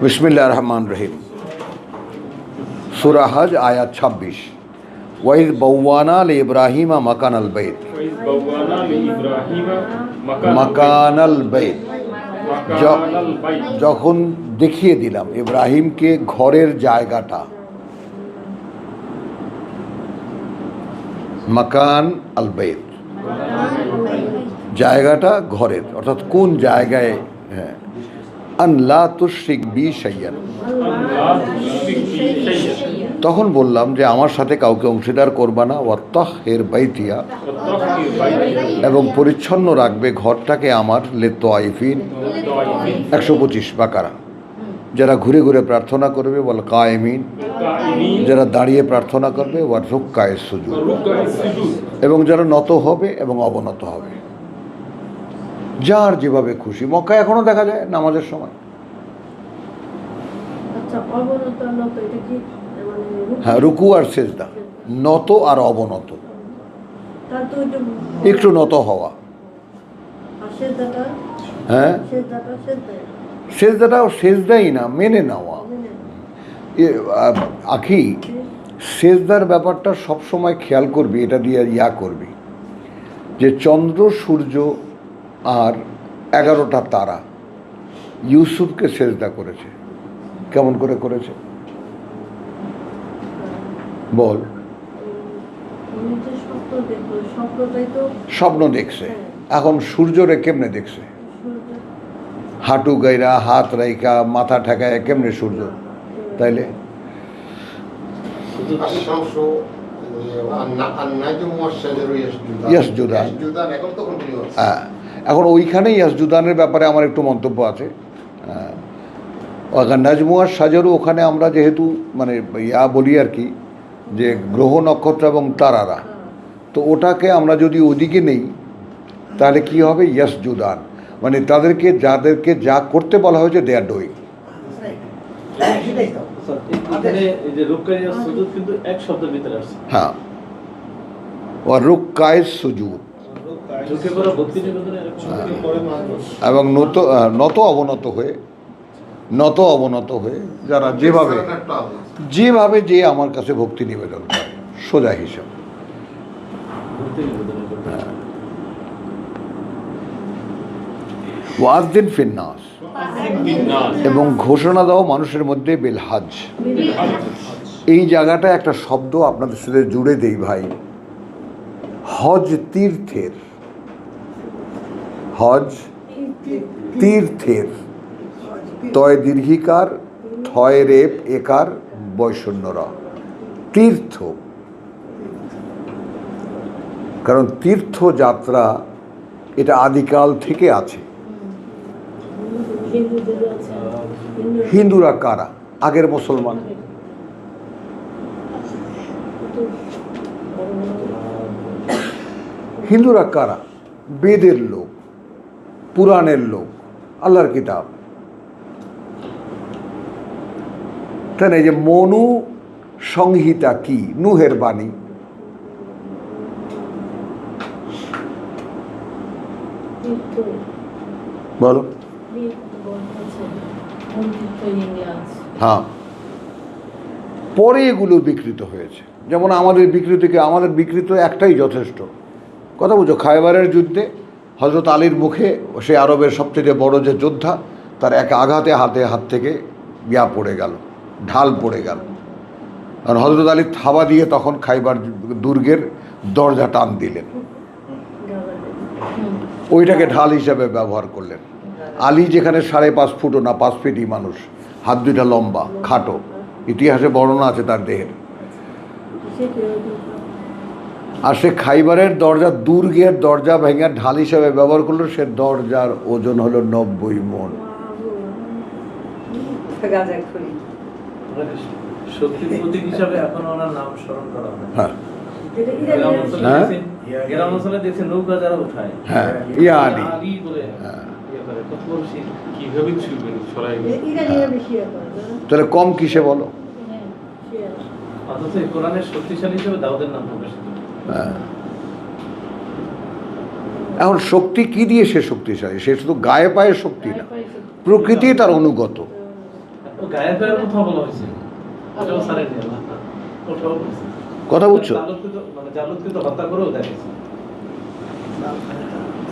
बिस्मिल्लाहिर रहमानिर रहीम। सूरा हज आयत 26। वइज़ बव्वाना लिइब्राहीम मकानल बैत मकानल बैत, যখন দেখিয়ে দিলাম ইব্রাহিমকে ঘরের জায়গাটা, মাকান আল বাইত জায়গাটা ঘরের, অর্থাৎ কোন জায়গায়, হ্যাঁ, আন লা তুশরিক বি শাইয়ান, তখন বললাম যে আমার সাথে কাউকে অংশীদার করবা না, ওয়াত্তাহির বাইতিয়া, এবং পরিচ্ছন্ন রাখবে ঘরটাকে আমার, লিত্তাইফিন 125 বাকারা, যারা ঘুরে ঘুরে প্রার্থনা করবে, ওয়াল কায়েমিন, যারা দাঁড়িয়ে প্রার্থনা করবে, ওয়ার রুক্কায়ে সুজুদ, এবং যারা নত হবে এবং অবনত হবে, যার যেভাবে খুশি। মক্কায় এখনো দেখা যায় নামাজের সময়, হ্যাঁ, রুকু আর সেজদা, নত আর অবনত, একটু নত হওয়া, হ্যাঁ, সেজদাটাও সেজদাই না, মেনে নেওয়া। আখি, সেজদার ব্যাপারটা সবসময় খেয়াল করবি, এটা দিয়ে ইয়া করবি যে চন্দ্র, সূর্য আর 11টা তারা ইউসুফকে সেজদা করেছে। কেমন করে করেছে বল? স্বপ্ন দেখছে। এখন সূর্যরে কেমনে দেখছে? হাঁটু গাইরা, হাত রাইকা, মাথা ঠেকায়, কেমনে সূর্য? তাইলে এখন ওইখানেই ইয়াসজুদানের ব্যাপারে আমার একটু মন্তব্য আছে। নাজমুয়ার সাজারু, ওখানে আমরা যেহেতু মানে ইয়া বলি আর কি, যে গ্রহ নক্ষত্র এবং তারারা, তো ওটাকে আমরা যদি ওদিকে নেই তাহলে কি হবে? ইয়াসজুদান, মানে তাদেরকে, যাদেরকে যা করতে বলা হয়েছে দে আর ডুইং। হ্যাঁ, ওয়ার রুক্কায়ে সুজুদ, এবং নত অবনত হয়ে, নত অবনত হয়ে, যারা যেভাবে যেভাবে যে আমার কাছে ভক্তি নিবেদন করে, সোজা হিসাব। ওয়াযিন ফিন্নাস, এবং ঘোষণা দাও মানুষের মধ্যে, বিল হজ। এই জায়গাটা একটা শব্দ আপনাদের সাথে জুড়ে দেই ভাই। হজ তীর্থের, হজ তীর্থের, তয় দীর্ঘিকার, থয় রেপ একার, বৈষণ্যরা, তীর্থ। কারণ তীর্থযাত্রা এটা আদিকাল থেকে আছে। হিন্দুরা কারা? আগের মুসলমান। হিন্দুরা কারা? বেদের লোক, পুরাণের লোক, আল্লাহর কিতাব। তাই না? এই যে মনু সংহিতা কি? নুহের বাণী। বলো। হ্যাঁ, পরে এগুলো বিকৃত হয়েছে। যেমন আমাদের বিকৃতিকে, আমাদের বিকৃত একটাই যথেষ্ট। কথা বুঝো, খায়বারের যুদ্ধে হজরত আলীর মুখে, সে আরবের সবচেয়ে বড় যে যোদ্ধা, তার এক আঘাতে হাত থেকে ইয়া পড়ে গেল, ঢাল পড়ে গেল। আর হজরত আলী থাবা দিয়ে তখন খাইবার দুর্গের দরজা টান দিলেন, ওইটাকে ঢাল হিসাবে ব্যবহার করলেন। আলী যেখানে 5.5 ফুটও না, 5 ফিটই মানুষ, হাত দুইটা লম্বা, খাটো, ইতিহাসে বর্ণনা আছে তার দেহের। আর সে খাইবারের দরজা, দুর্গের দরজা ভেঙে ঢাল হিসাবে ব্যবহার করলো। সে দরজার ওজন হলো 90 মণ। হ্যাঁ, তাহলে কম কিসে বলো? এখন শক্তি কি দিয়ে সে শক্তিশালী? সে শুধু গায়ে পায়ে শক্তি না, প্রকৃতি তার অনুগত। কথা বুঝছো?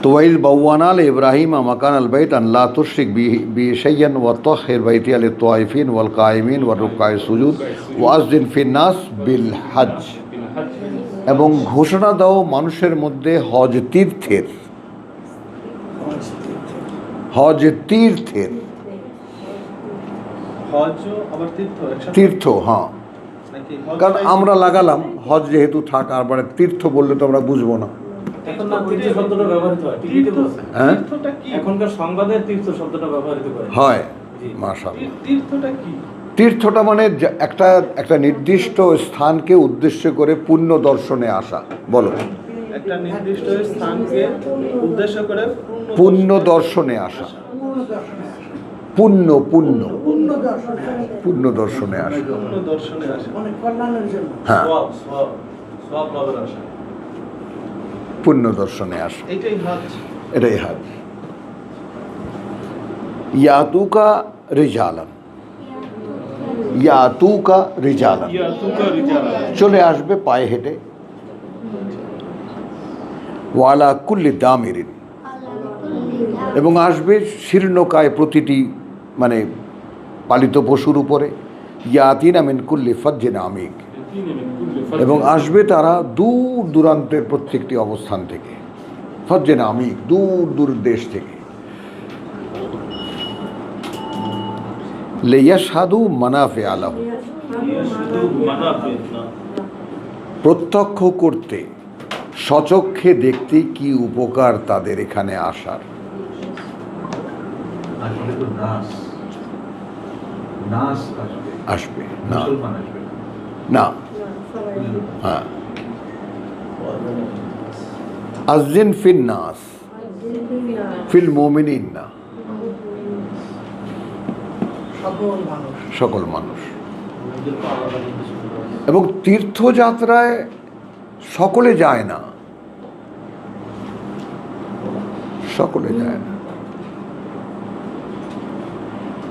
তো ওয়াইল বাওয়ানা ইব্রাহিম মাকান আল বাইত আন লা তুশরিক বি শাইয়ান ওয়া তাহহির বাইতি লিত তাওয়াইফিন ওয়াল কায়িমিন ওয়া রুকআই সুজুদ ওয়া আযদিন ফিন নাস বিল হজ, এবং ঘোষণা দাও মানুষের মধ্যে হজ তীর্থের তীর্থ, হ্যাঁ, কারণ আমরা লাগালাম হজ যেহেতু থাক, আর মানে তীর্থ বললে তো আমরা বুঝবো না। হয় মাশাআল্লাহ। তীর্থটা মানে একটা নির্দিষ্ট স্থানকে উদ্দেশ্য করে পুণ্য দর্শনে আসা। বলো, একটা নির্দিষ্ট স্থানকে উদ্দেশ্য করে পুণ্য দর্শনে আসা, পুণ্য দর্শনে আসা, হ্যাঁ, পুণ্য দর্শনে আসা, এটাই হজ। ইয়াতুকা রিজালান, চলে আসবে পায়ে হেঁটে, ওয়ালা কুল্লি দামিরিন, এবং আসবে শীর্ণকায় প্রতিটি মানে পালিত পশুর উপরে, ইয়াতিনা মিন কুল্লি ফাজ্জিন আমিক, এবং আসবে তারা দূর দূরান্তের প্রত্যেকটি অবস্থান থেকে, ফাজ্জিন আমিক, দূর দেশ থেকে। লিয়াশহাদু মানাফিআ লাহুম, প্রত্যক্ষ করতে, স্বচক্ষে দেখতে কি উপকার তাদের এখানে আসার। আসবে না, হ্যাঁ, আযজিন ফিন নাস ফিল মুমিনিন, না, সকল মানুষ। এবং তীর্থযাত্রায় সকলে যায় না,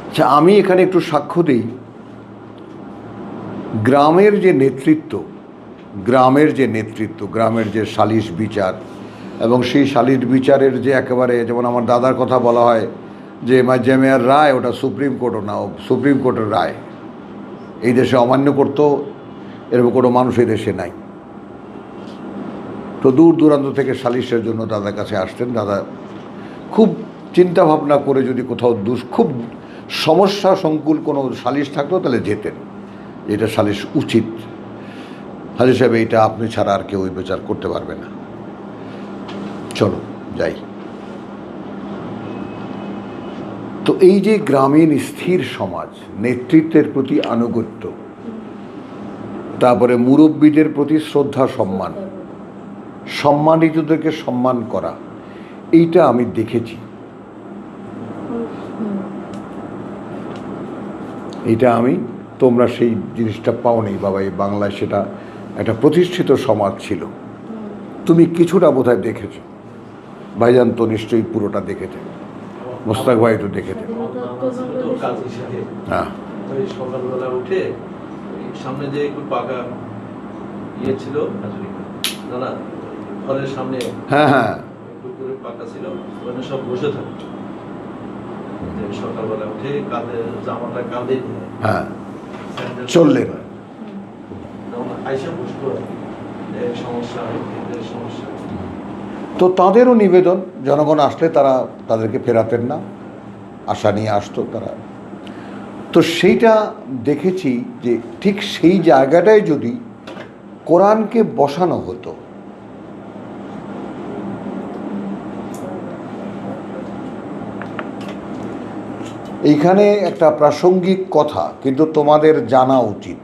আচ্ছা, আমি এখানে একটু সাক্ষ্য দিই। গ্রামের যে নেতৃত্ব, গ্রামের যে সালিশ বিচার, এবং সেই সালিশ বিচারের যে একেবারে, যেমন আমার দাদার কথা বলা হয় যে মাজ্জামেয়ার রায় ওটা সুপ্রিম কোর্টও না, সুপ্রিম কোর্টের রায় এই দেশে অমান্য করতো, এরকম কোনো মানুষ এই দেশে নাই। তো দূর দূরান্ত থেকে সালিশের জন্য দাদার কাছে আসতেন। দাদা খুব চিন্তা ভাবনা করে যদি কোথাও খুব সমস্যা সংকুল কোনো সালিশ থাকতো তাহলে যেতেন, এটা সালিশ উচিত, হাজী সাহেব এইটা আপনি ছাড়া আর কেউ বিচার করতে পারবে না, চলো যাই। তো এই যে গ্রামীণ স্থির সমাজ, নেতৃত্বের প্রতি আনুগত্য, তারপরে মুরব্বীদের প্রতি শ্রদ্ধা সম্মান, সম্মানিতদেরকে সম্মান করা, এইটা আমি দেখেছি। এইটা তোমরা সেই জিনিসটা পাওনি বাবা, এই বাংলায় সেটা একটা প্রতিষ্ঠিত সমাজ ছিল। তুমি কিছুটা বোধহয় দেখেছো, ভাইজান তো নিশ্চয়ই পুরোটা দেখেছে, মোস্তাক ভাই তো দেখেছে। হ্যাঁ, সকালবেলা উঠে সামনে যে একটু পাকা ইয়ে ছিল না, ঘরের সামনে, হ্যাঁ, একটু করে পাকা ছিল, ওখানে সব বসে থাকতো। সকালবেলা উঠে কাঁধে জামাটা কাঁধে নিয়ে, হ্যাঁ, চললেন, আইসা বসতো, সমস্যা। তো তাদেরও নিবেদন, জনগণ আসলে তাদেরকে ফেরাতেন না, আশা নিয়ে আসতো তারা। তো সেইটা দেখেছি যে ঠিক সেই জায়গাটায় যদি কোরআনকে বসানো হতো, এইখানে একটা প্রাসঙ্গিক কথা কিন্তু তোমাদের জানা উচিত,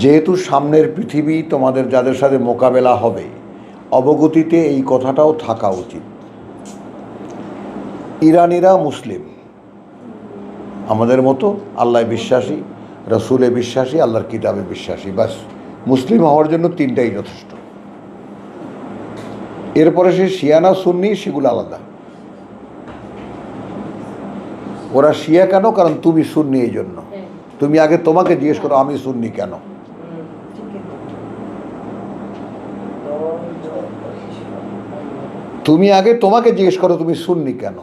যেহেতু সামনের পৃথিবী তোমাদের যাদের সাথে মোকাবেলা হবে, অবগতিতে এই কথাটাও থাকা উচিত। ইরানিরা মুসলিম, আমাদের মতো আল্লাহ বিশ্বাসী, রসুলে বিশ্বাসী, আল্লাহর কিতাবে বিশ্বাসী, বাস মুসলিম হওয়ার জন্য তিনটাই যথেষ্ট। এরপরে সে শিয়া না সুন্নি সেগুলো আলাদা। ওরা শিয়া কেন? কারণ তুমি সুন্নি, এই জন্য। তুমি আগে তোমাকে জিজ্ঞেস করো আমি সুন্নি কেন। তুমি আগে তোমাকে জিজ্ঞেস করো তুমি সুন্নি কেন।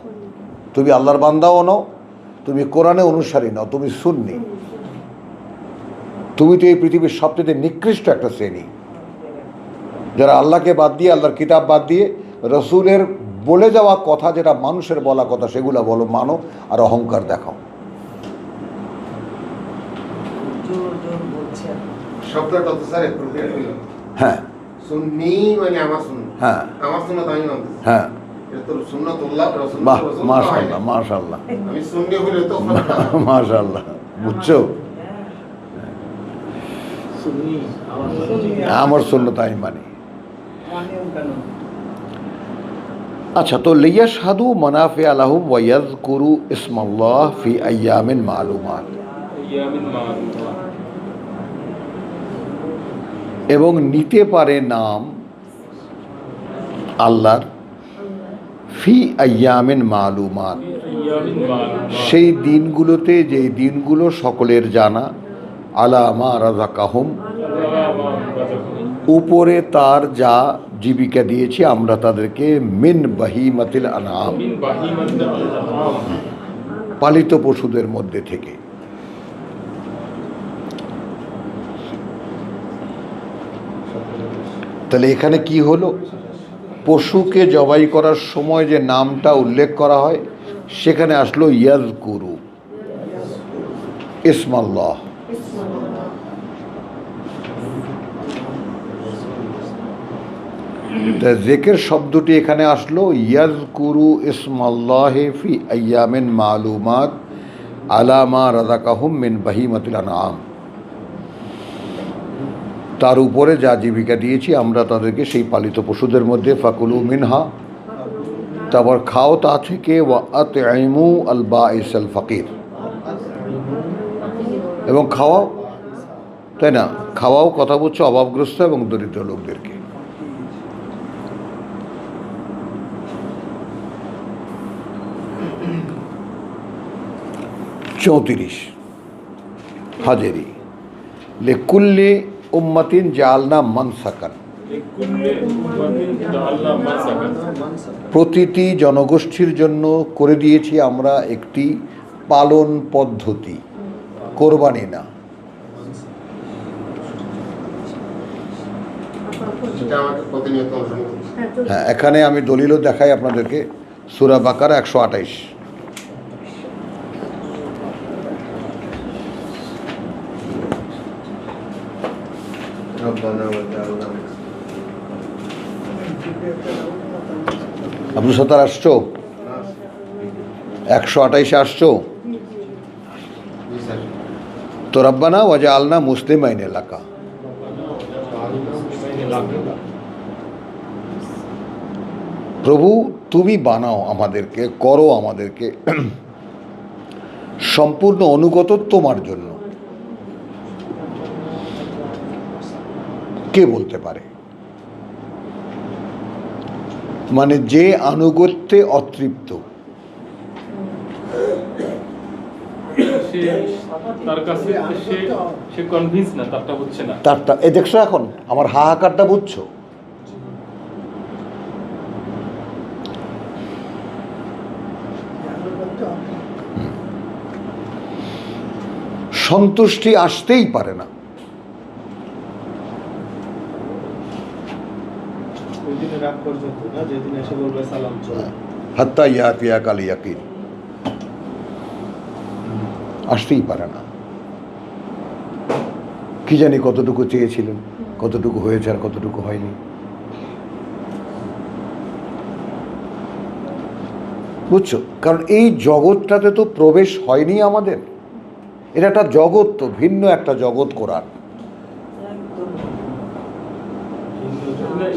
তুমি আল্লাহর বান্দাও নও, তুমি কোরআনে অনুসারী নও, তুমি সুন্নি। তুমি তো এই পৃথিবীর সবচেয়ে নিকৃষ্ট একটা শ্রেণী, যারা আল্লাহকে বাদ দিয়ে, আল্লাহর কিতাব বাদ দিয়ে রসুলের বলে যাওয়া কথা, যেটা মানুষের বলা কথা, সেগুলো বলো, মানো, আর অহংকার দেখাও। শব্দটা তো স্যার একটু হ্যাঁ, সুন্নি মানে আমার সুন্নি, হ্যাঁ, আমার সুন্নাত আমি মানতেছি। হ্যাঁ, এটা তো সুন্নাতুল্লাহ, রাসূলুল্লাহ, বাহ, রাসূলুল্লাহ হয় না। মাশাআল্লাহ, মাশাআল্লাহ, আমি সুন্নি হলে তো মাশাআল্লাহ, বুঝছো? আমার সুন্নত আমি মানি। আচ্ছা, তো লিয়াশহাদু মানাফিআ লাহুম ওয়া ইয়াযকুরু ইসমাল্লাহ ফি আইয়ামিন মালুমাত, এবং নিতে পারে নাম আল্লাহর ফি আইয়ামিন মালুমাত, সেই দিনগুলোতে, যেই দিনগুলো সকলের জানা, আলা মা রাযাকাহুম, উপরে তার যা জীবিকা দিয়েছি আমরা তাদেরকে, মিন বাহিমাতিল আনআম, পালিত পশুদের মধ্যে থেকে। তাহলে এখানে কি হলো? পশুকে জবাই করার সময় যে নামটা উল্লেখ করা হয়, সেখানে আসলো ইয়াজকুরু ইসমাল্লাহ। জিকির শব্দটি এখানে আসলো ইয়াজকুরু ইসমাল্লাহি ফি আইয়ামিন মালুমাত আলা মা রাযাকাহুম মিন বাহিমাতিল আনআম, তার উপরে যা জীবিকা দিয়েছি আমরা তাদেরকে সেই পালিত পশুদের মধ্যে, ফাকুলু মিনহা, তারপর খাও তা থেকে, ওয়া আতইমু আল বাঈস আল ফাকির, এবং খাওয়াও, তাই না? খাওয়াও কথা বলছো অভাবগ্রস্ত এবং দরিদ্র লোকদেরকে। চৌত্রিশ হাজেরি লিকুল্লি উম্মাতিন জাআলনা মানসাকান, প্রতিটি জনগোষ্ঠীর জন্য করে দিয়েছি আমরা একটি পালন পদ্ধতি, কোরবানি না। যেটা আমাকে প্রতিনিয়ত অনুসরণ করছে। হ্যাঁ, এখানে আমি দলিলও দেখাই আপনাদেরকে, সূরা বাকারা 128। আব্দুল সত্তার আসছো? 128 আসছো? জি স্যার। তো রব্বানা ওয়াজআলনা মুসলিমাইন লাকা, প্রভু তুমি বানাও আমাদেরকে, করো আমাদেরকে সম্পূর্ণ অনুগত তোমার জন্য। কে বলতে পারে? মানে যে আনুগত্যে অতৃপ্ত, তার কাছে সে কনভিন্স না, তারটা হচ্ছে না। তারটা এই দেখছো, এখন আমার হাহাকারটা বুঝছো? সন্তুষ্টি আসতেই পারে না। ওই দিনে রাগ পর্যন্ত না, যেদিন এসে বলবে সালাম চলো। হাত্তা ইয়াতিয়া কাল ইয়াকিন, আসতেই পারে না। কি জানি কতটুকু চেয়েছিলেন, কতটুকু হয়েছে আর কতটুকু হয়নি। বুঝছো? কারণ এই জগৎটাতে তো প্রবেশ হয়নি আমাদের। এটা একটা জগৎ, তো ভিন্ন একটা জগৎ করার।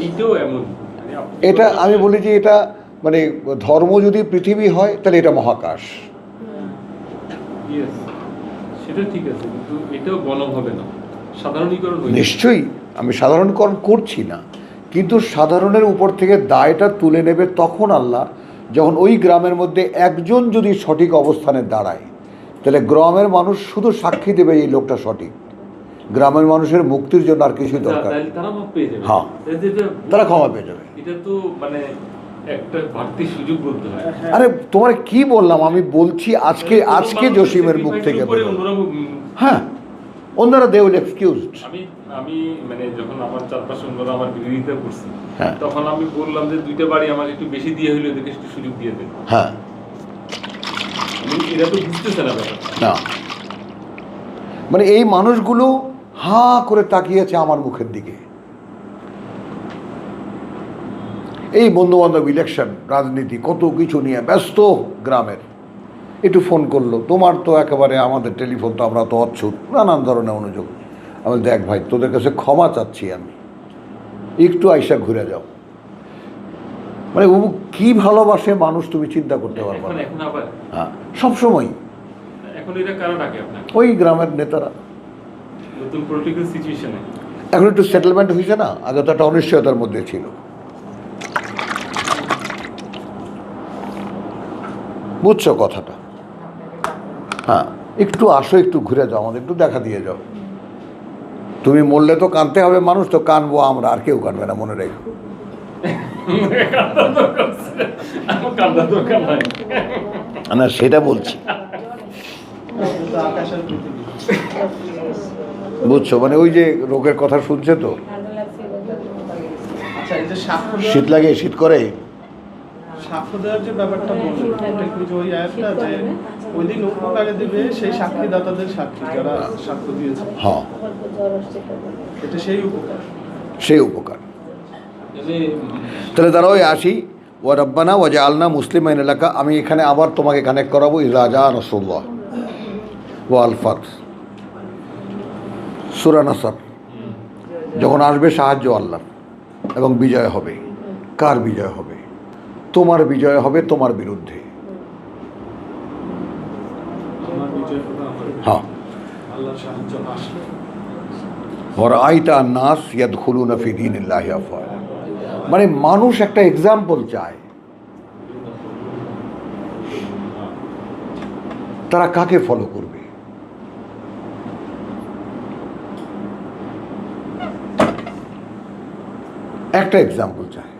এইটাও এমন, এটা আমি বলি যে এটা মানে ধর্ম যদি পৃথিবী হয় তাহলে এটা মহাকাশ। Yes, সেটা ঠিক আছে, কিন্তু এটাও গণম হবে না, সাধারণীকরণ হয়ে যাবে। নিশ্চয়ই আমি সাধারণীকরণ করছি না, কিন্তু সাধারণের উপর থেকে দায়টা তুলে নেবে তখন আল্লাহ, যখন ওই গ্রামের মধ্যে একজন যদি সঠিক অবস্থানে দাঁড়ায়, তাহলে গ্রামের মানুষ শুধু সাক্ষী দেবে এই লোকটা সঠিক। গ্রামের মানুষের মুক্তির জন্য আর কিছুই দরকার নেই। তারা মাপ পেয়ে যাবে। হ্যাঁ, তারা ক্ষমা পেয়ে যাবে। এটা তো মানে একটা বাড়তি সুযোগ বলতে হয়। আরে তোমার কি বললাম, আমি বলছি আজকে জসিমের মুখ থেকে হ্যাঁ, ওনারা দে উইল এক্সকিউজড। আমি মানে যখন আমার চারপাশে অন্যরা আমার বিরোধিতা করছে, হ্যাঁ, তখন আমি বললাম যে 2টা বাড়ি আমাকে একটু বেশি দিয়ে হইলে ওদেরকে একটু সুযোগ দিয়ে দেন। হ্যাঁ, এরা তো বুঝতেছে না ব্যাপারটা। না মানে এই মানুষগুলো হাঁ করে তাকিয়েছে আমার মুখের দিকে। এই বন্ধু বান্ধব, ইলেকশন, রাজনীতি, কত কিছু নিয়ে ব্যস্ত গ্রামের, একটু ফোন করলো, তোমার তো একেবারে আমাদের টেলিফোন তো আমরা তো অচ্ছুত, নানান ধরনের অনুযোগ। আমি দেখ ভাই, তোদের কাছে ক্ষমা চাচ্ছি, আমি একটু আইসা ঘুরে যাও। মানে ও কি ভালোবাসে মানুষ তুমি চিন্তা করতে পারবে না। এখন আবার হ্যাঁ, সবসময় এখন এরা কারা ডাকে আপনাকে? ওই গ্রামের নেতারা। নতুন পলিটিক্যাল সিচুয়েশনে এখন একটু সেটেলমেন্ট হয়েছে না, আগে তো একটা অনিশ্চয়তার মধ্যে ছিল। বুঝছো কথাটা? হ্যাঁ, একটু আসো, একটু ঘুরে যাও, আমাদের একটু দেখা দিয়ে যাও। তুমি মরলে তো কাঁদতে হবে মানুষ, তো কানবো আমরা, আর কেউ কানবে না, মনে রেখো। না, সেটা বলছি, বুঝছো? মানে ওই যে রোগের কথা শুনছে তো, আচ্ছা, এই যে সাক্ষ্য শীত লাগে, শীত করে। সাক্ষ্য দেওয়ার যে ব্যাপারটা বললেন, এটা একটু যে ওই আয়াতটা যে ওই দিন উপকারে দিবে সেই সাক্ষীদাতাদের সাক্ষী যারা সাক্ষ্য দিয়েছে, হ্যাঁ, এটা সেই উপকার। সেই উপকার। তাহলে দাঁড়াও, আসি। ও রব্বানা ওয়াজা আলনা মুসলিমাইন এলাকা। আমি এখানে আবার তোমাকে কানেক্ট করাবো। ইরাজা নসরুল্লাহ ও আলফাত, সূরা নাসর, যখন আসবে সাহায্য আল্লাহ এবং বিজয় হবে। কার বিজয় হবে? তোমার বিজয় হবে তোমার বিরুদ্ধে। আমার বিজয় হবে আমার, হ্যাঁ, আল্লাহর সাহায্য আসবে। ওয়ারাআইতা আন-নাস ইয়াদখুলুনা ফি দীনিল্লাহি আফওয়াজা। মানে মানুষ একটা এক্সাম্পল চায়, তারা কাকে ফলো করবে? একটা এক্সাম্পল চায়।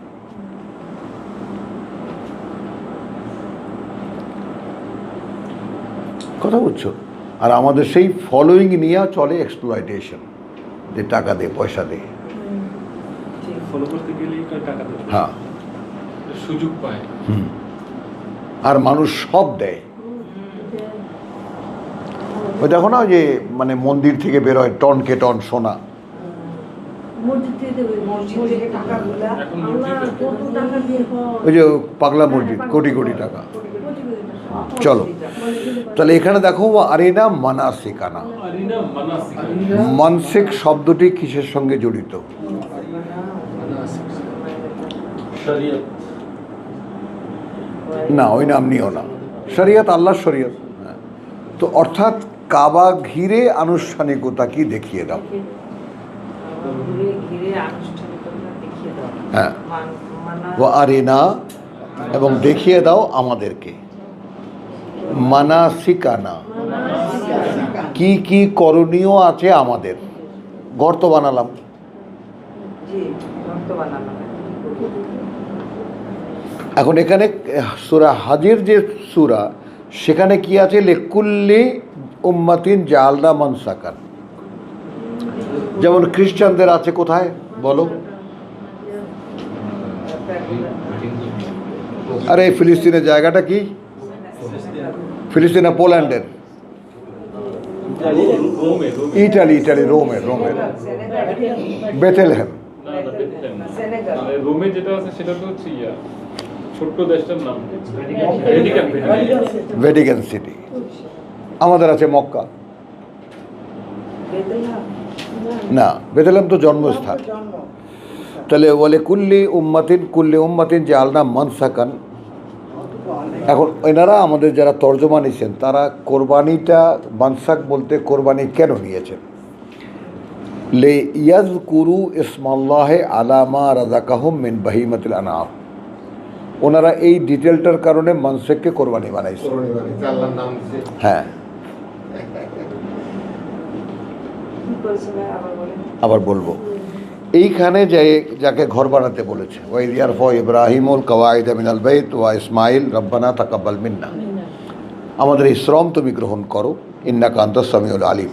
কথা বুঝছো? আর আমাদের সেই ফলোয়িং নিয়ে চলে এক্সপ্লয়টেশন, যে টাকা দে, পয়সা দে। ফলো করতে গেলেই টাকা দেবে। হ্যাঁ, সুযোগ পায়। আর মানুষ সব দেয়। ওই দেখো না, ওই যে মানে মন্দির থেকে বেরোয় টনকে টন সোনা, ওই যে পাগলা মসজিদ, কোটি কোটি টাকা। চলো তাহলে এখানে দেখো, আরিনা মানাসিকানা। মানসিক শব্দটি কিসের সঙ্গে জড়িত? না, ওই নাম নিও না। শরিয়ত, আল্লাহর শরিয়ত। তো অর্থাৎ কাবা ঘিরে আনুষ্ঠানিকতা কি দেখিয়ে দাও। হ্যাঁ, ও আরিনা, এবং দেখিয়ে দাও আমাদেরকে মানাসিকানা, কি কি করণীয় আছে আমাদের। গর্ত বানালাম, এখন এখানে সূরা হাজের যে সূরা, সেখানে কি আছে? লিকুল্লি উম্মাতিন জাআলনা মানসাকান। যেমন খ্রিস্টানদের আছে কোথায় বলো? আরে ফিলিস্তিনের জায়গাটা কি? ফিলিস্তিন না পোল্যান্ডের? ইটালি, রোমের বেথেলহেম। রোমে যেটা আছে সেটা তো হচ্ছে ছোট্ট দেশটার নাম ভ্যাটিকান সিটি। আমাদের আছে মক্কা। না, বেথেলহেম তো জন্মস্থান। তাহলে বলে কুল্লি উম্মাতিন জাআলনা মানসাকান। এখন এনারা আমাদের যারা তর্জমা নিয়েছেন, তারা কোরবানিটা মানসাক বলতে কোরবানি কেন নিয়েছেন? লে ইয়াজকুরু ইসমাল্লাহি আলা মা রাযাকাহুম মিন বাহিমাতিল আনআম, ওনারা এই ডিটেলটার কারণে মানসেককে কোরবানি বানাইছে। কোরবানি বানাইছে, আল্লাহর নাম দিছে। হ্যাঁ, আবার বলবো, এইখানে যে যাকে ঘর বানাতে বলেছে, ওয়াইদ ইয়ারফা ইব্রাহিমুল কওয়াইদ মিনাল বাইত ওয়া ইসমাইল রব্বানা তাকাব্বাল মিন্না, আমাদের এই শ্রম তুমি গ্রহণ করো, ইন্নাকা আনতাস সামিউল আলিম,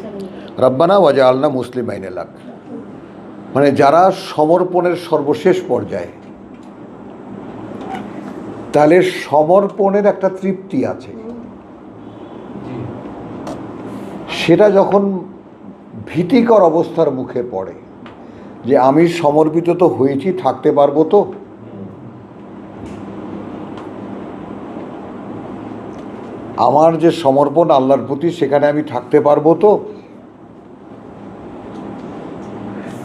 রব্বানা ওয়াজআলনা মুসলিমাইন লাক। মানে যারা সমর্পণের সর্বশেষ পর্যায়ে, তাহলে সমর্পণের একটা তৃপ্তি আছে, সেটা যখন ভীতিকর অবস্থার মুখে পড়ে যে আমি সমর্পিত তো হয়েছি, থাকতে পারবো তো, আমার যে সমর্পণ আল্লাহর প্রতি সেখানে আমি থাকতে পারবো তো।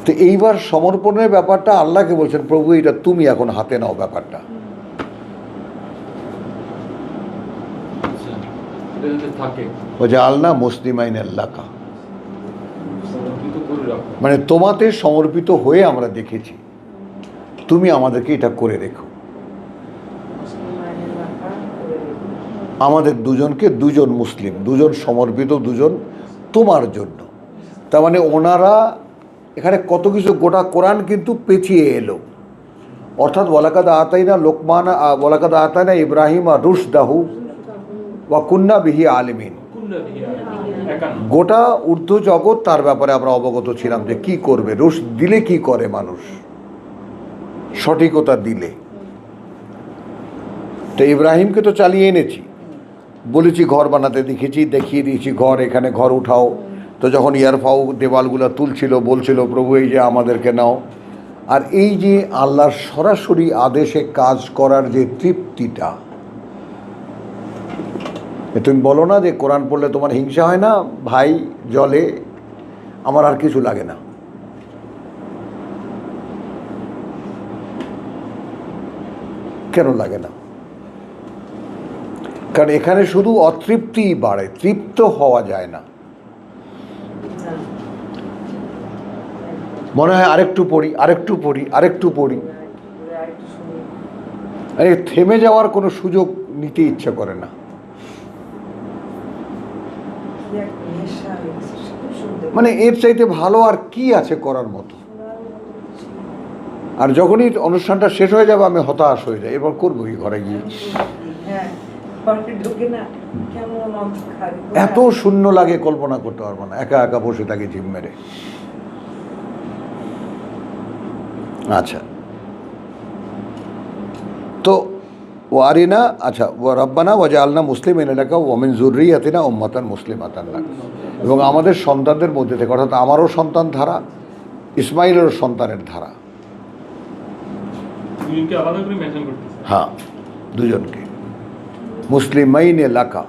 তো এইবার সমর্পণের ব্যাপারটা আল্লাহকে বলছেন, প্রভু এটা তুমি এখন হাতে নাও ব্যাপারটা। আচ্ছা, এটা যদি থাকে ও যে আল্লাহ মুসলিমাইন এলাকা, সমর্পিত করে রাখো। মানে তোমাতে সমর্পিত হয়ে আমরা দেখেছি, তুমি আমাদেরকে এটা করে রেখো। আমাদের দুজনকে, দুজন মুসলিম, দুজন সমর্পিত, দুজন তোমার জন্য। তার মানে ওনারা এখানে কত কিছু, গোটা কোরআন কিন্তু পেঁচিয়ে এলো। অর্থাৎ ওয়ালাকাদ আতাইনা লোকমান, ওয়ালাকাদ আতাইনা ইব্রাহিম আর রুশদাহু ওয়া কুন্না বিহি আলিমিন। গোটা ঊর্ধ্ব জগৎ তার ব্যাপারে আমরা অবগত ছিলাম যে কি করবে, রুশ দিলে কি করে মানুষ, সঠিকতা দিলে। তো ইব্রাহিমকে তো চালিয়ে এনেছি, বলেছি ঘর বানাতে, দেখেছি, দেখিয়ে দিয়েছি ঘর, এখানে ঘর উঠাও। তো যখন ইয়ারফাও দেওয়ালগুলো তুলছিল, বলছিল প্রভু এই যে আমাদেরকে নাও। আর এই যে আল্লাহর সরাসরি আদেশে কাজ করার যে তৃপ্তিটা, তুমি বলো না যে কোরআন পড়লে তোমার হিংসা হয় না, ভাই জলে, আমার আর কিছু লাগে না। কেন লাগে না? কারণ এখানে শুধু অতৃপ্তিই বাড়ে, তৃপ্ত হওয়া যায় না। মনে হয় আরেকটু পড়ি, আরেকটু পড়ি, আরেকটু পড়ি, আরে থেমে যাওয়ার কোনো সুযোগ নিতে ইচ্ছে করে না। মানে এর চাইতে ভালো আর কি আছে করার মতো। আর যখনই অনুষ্ঠানটা শেষ হয়ে যাবে আমি হতাশ হয়ে যাই, এবার করবো কি ঘরে গিয়ে। এত শূন্য লাগে কল্পনা করতে পারবো না, একা একা বসে থাকি জিম মেরে। আচ্ছা, তো ওয়ারিনা, আচ্ছা, ও রব্বানা ওয়াজআলনা মুসলিমিন লাকা ওয়া মিন যুররিয়াতিনা উম্মাতান মুসলিমাতান লাক, এবং আমাদের সন্তানদের মধ্যে থেকে, অর্থাৎ আমারও সন্তান ধারা, ইসমাইলেরও সন্তানের ধারা। দুজনকে আলাদা করে মেনশন করতেছে। হ্যাঁ, দুজনকে মুসলিমাইন লাকা।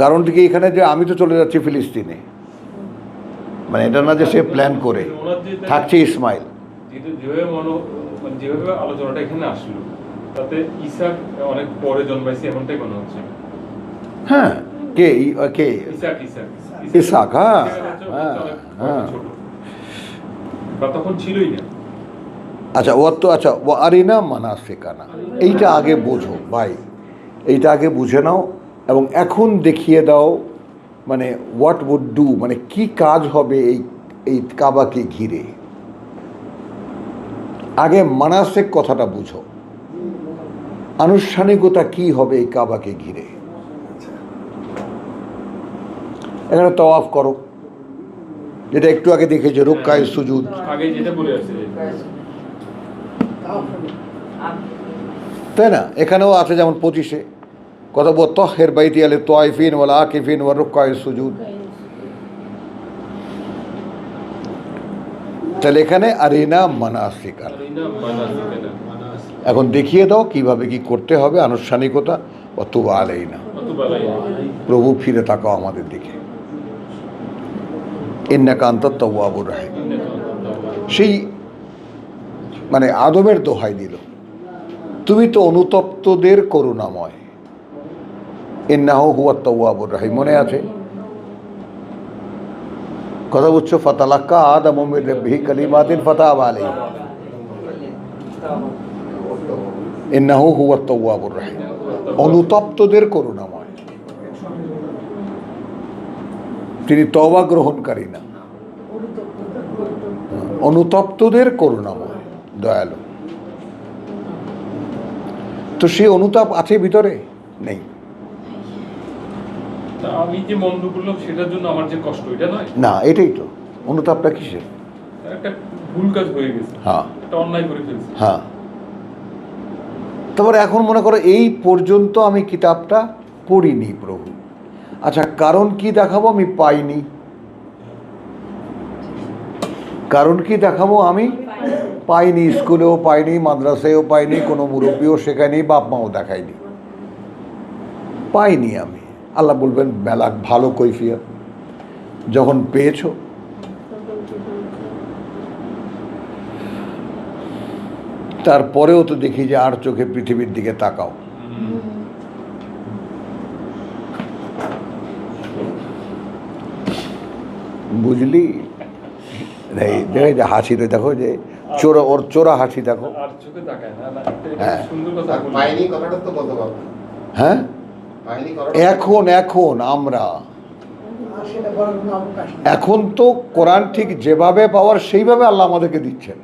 কারণ কি এখানে যে আমি তো চলে যাচ্ছি ফিলিস্তিনে, মানে এটা না যে সে প্ল্যান করে থাকছে ইসমাইল। যেভাবে আলোচনাটা এখানে আসলো, তাতে ইসাক অনেক পরে জন্মাইছে এমনটাই মনে হচ্ছে। হ্যাঁ, কে কে ইসাক ইসাক, হ্যাঁ হ্যাঁ হ্যাঁ, তখন ছিলই না। আচ্ছা, ও তো, আচ্ছা, ও আরিনা মানাসিকানা, এইটা আগে বোঝো ভাই, এইটা আগে বুঝে নাও এবং এখন দেখিয়ে দাও, মানে হোয়াট উড ডু, মানে কি কাজ হবে এই কাবাকে ঘিরে। আগে মানাসিক কথাটা বুঝো, আনুষ্ঠানিকতা কি হবে এই কাবাকে ঘিরে। এখানে তাওয়াফ করো, যেটা একটু আগে দেখেছে, রুকআয়ে সুজুদ, আগে যেটা বলে আছে, তাই না? এখানেও আছে যেমন 25-এ কথা বল, তাহহির বাইতি লিত তাওয়াফিন ওয়াল আকিফিন ওয়া রুকআয়ে সুজুদ। তাহলে এখানে আরিনা মানাসিকানা, এখন দেখিয়ে দাও কিভাবে কি করতে হবে, আনুষ্ঠানিকতা। ওয়াতুব আলাইনা, প্রভু ফিরে তাকাও আমাদের দিকে, ইন্নাকা আনতাত তাওয়াবুর রাহিম। সেই মানে আদমের দোহাই দিল, তুমি তো অনুতপ্তদের করুণাময়, ইন্নাহু হুয়াত তাওয়াবুর রাহিম। মনে আছে কথা বুঝছো? ফাতালাক্কা আদামু মির রাব্বিহি কালিমাতিন ফাতাবা আলাইহি। ইন্নাহু হুয়াত তাওয়াবুর রাহিম, অনুতপ্তদের করুণাময়। তিনি তওবা গ্রহণকারী না, অনুতপ্তদের করুণাময়, দয়ালু। তো সেই অনুতাপ আছে ভিতরে? নেই। তা আমি যে মন্দ করলাম সেটার জন্য আমার যে কষ্ট, এটা নয়? না, এটাই তো অনুতাপটা কিসের? একটা ভুল কাজ হয়ে গেছে, হ্যাঁ একটা অন্যায় করে ফেলছি। হ্যাঁ। তারপরে এখন মনে করো এই পর্যন্ত আমি কিতাবটা পড়িনি প্রভু, আচ্ছা কারণ কি দেখাবো? আমি পাইনি। কারণ কি দেখাবো? আমি পাইনি, স্কুলেও পাইনি, মাদ্রাসায়ও পাইনি, কোনো মুরব্বীও শেখায়নি, বাপ মাও দেখায়নি, পাইনি আমি। আল্লাহ বলবেন বেলা ভালো কৈফিয়ত, যখন পেয়েছো। তারপরেও তো দেখি যে আর চোখে পৃথিবীর দিকে তাকাও। বুঝলি? দেখে যে হাসিটা দেখো, যে চোরা, ওর চোরা হাসি দেখো। আর চোখে তাকায় না, না, একটা হ্যাঁ। সুন্দর কথা আর বললেন। পাইনি কথাটা তো বলতে পারবো। হ্যাঁ, পাইনি কথাটা এখন আমরা এখন তো কোরআন ঠিক যেভাবে পাওয়ার সেইভাবে আল্লাহ আমাদেরকে দিচ্ছেন।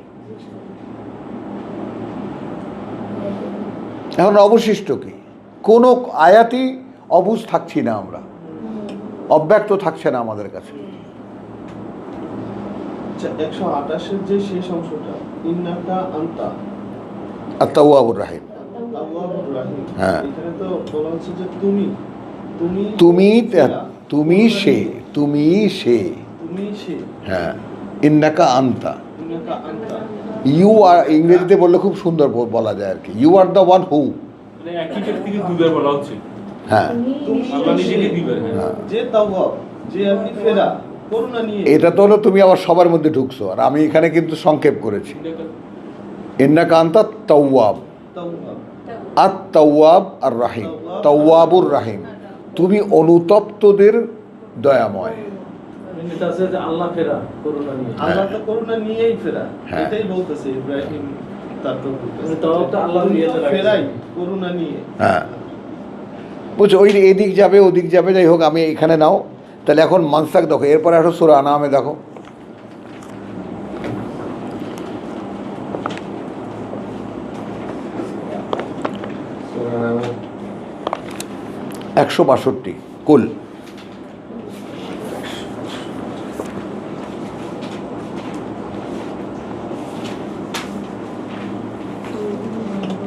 এখন অবশিষ্ট কি? কোনো আয়াতই অবুঝ থাকছি না আমরা, অব্যক্ত থাকছে না আমাদের কাছে। 128 যে শেষ অংশটা, ইন্নাকা আনতা আত-তাওয়াবুর রাহিম। তাওয়াবুর রাহিম, হ্যাঁ। এখানে তো বলা হচ্ছে যে তুমি তুমি সে, তুমি সে, তুমি সে, হ্যাঁ, ইন্নাকা আনতা। ইন্নাকা আনতা, ইউ আর, ইংরেজিতে বললে খুব সুন্দর বলা যায় আর কি, you are the one who. মানে একই ব্যক্তিকে দুবার বলা হচ্ছে। হ্যাঁ আল্লাহ নিজেকে দিবেন। হ্যাঁ। যে তাওয়াব, যে আর কি ফেরা, করুণা নিয়ে। এটা তো হলো তুমি আবার সবার মধ্যে ঢুকছো, আর আমি এখানে কিন্তু সংক্ষেপ করেছি। ইন্নাকা আনতা তাওয়াব, তাওয়াব, আত-তাওয়াব আর রাহিম, তাওয়াবুর রাহিম, তুমি অনুতপ্তদের দয়াময়। এটা আছে যে আল্লাহ ফেরা করুণা নিয়ে। আল্লাহ তো করুণা নিয়েই ফেরা, হ্যাঁ। এটাই বলতেছে ইব্রাহিম। তারপর বলতেছে তাওয়াবটা আল্লাহ তুমি নিয়ে তো রাখছে। ফেরাই করুণা নিয়ে। হ্যাঁ, বুঝছো, ওই এদিক যাবে ওদিক যাবে, যাই হোক আমি এখানে নাও। তাহলে এখন মানসাক দেখো, এরপরে আসো সূরা আনামে দেখো। সূরা 162 কুল।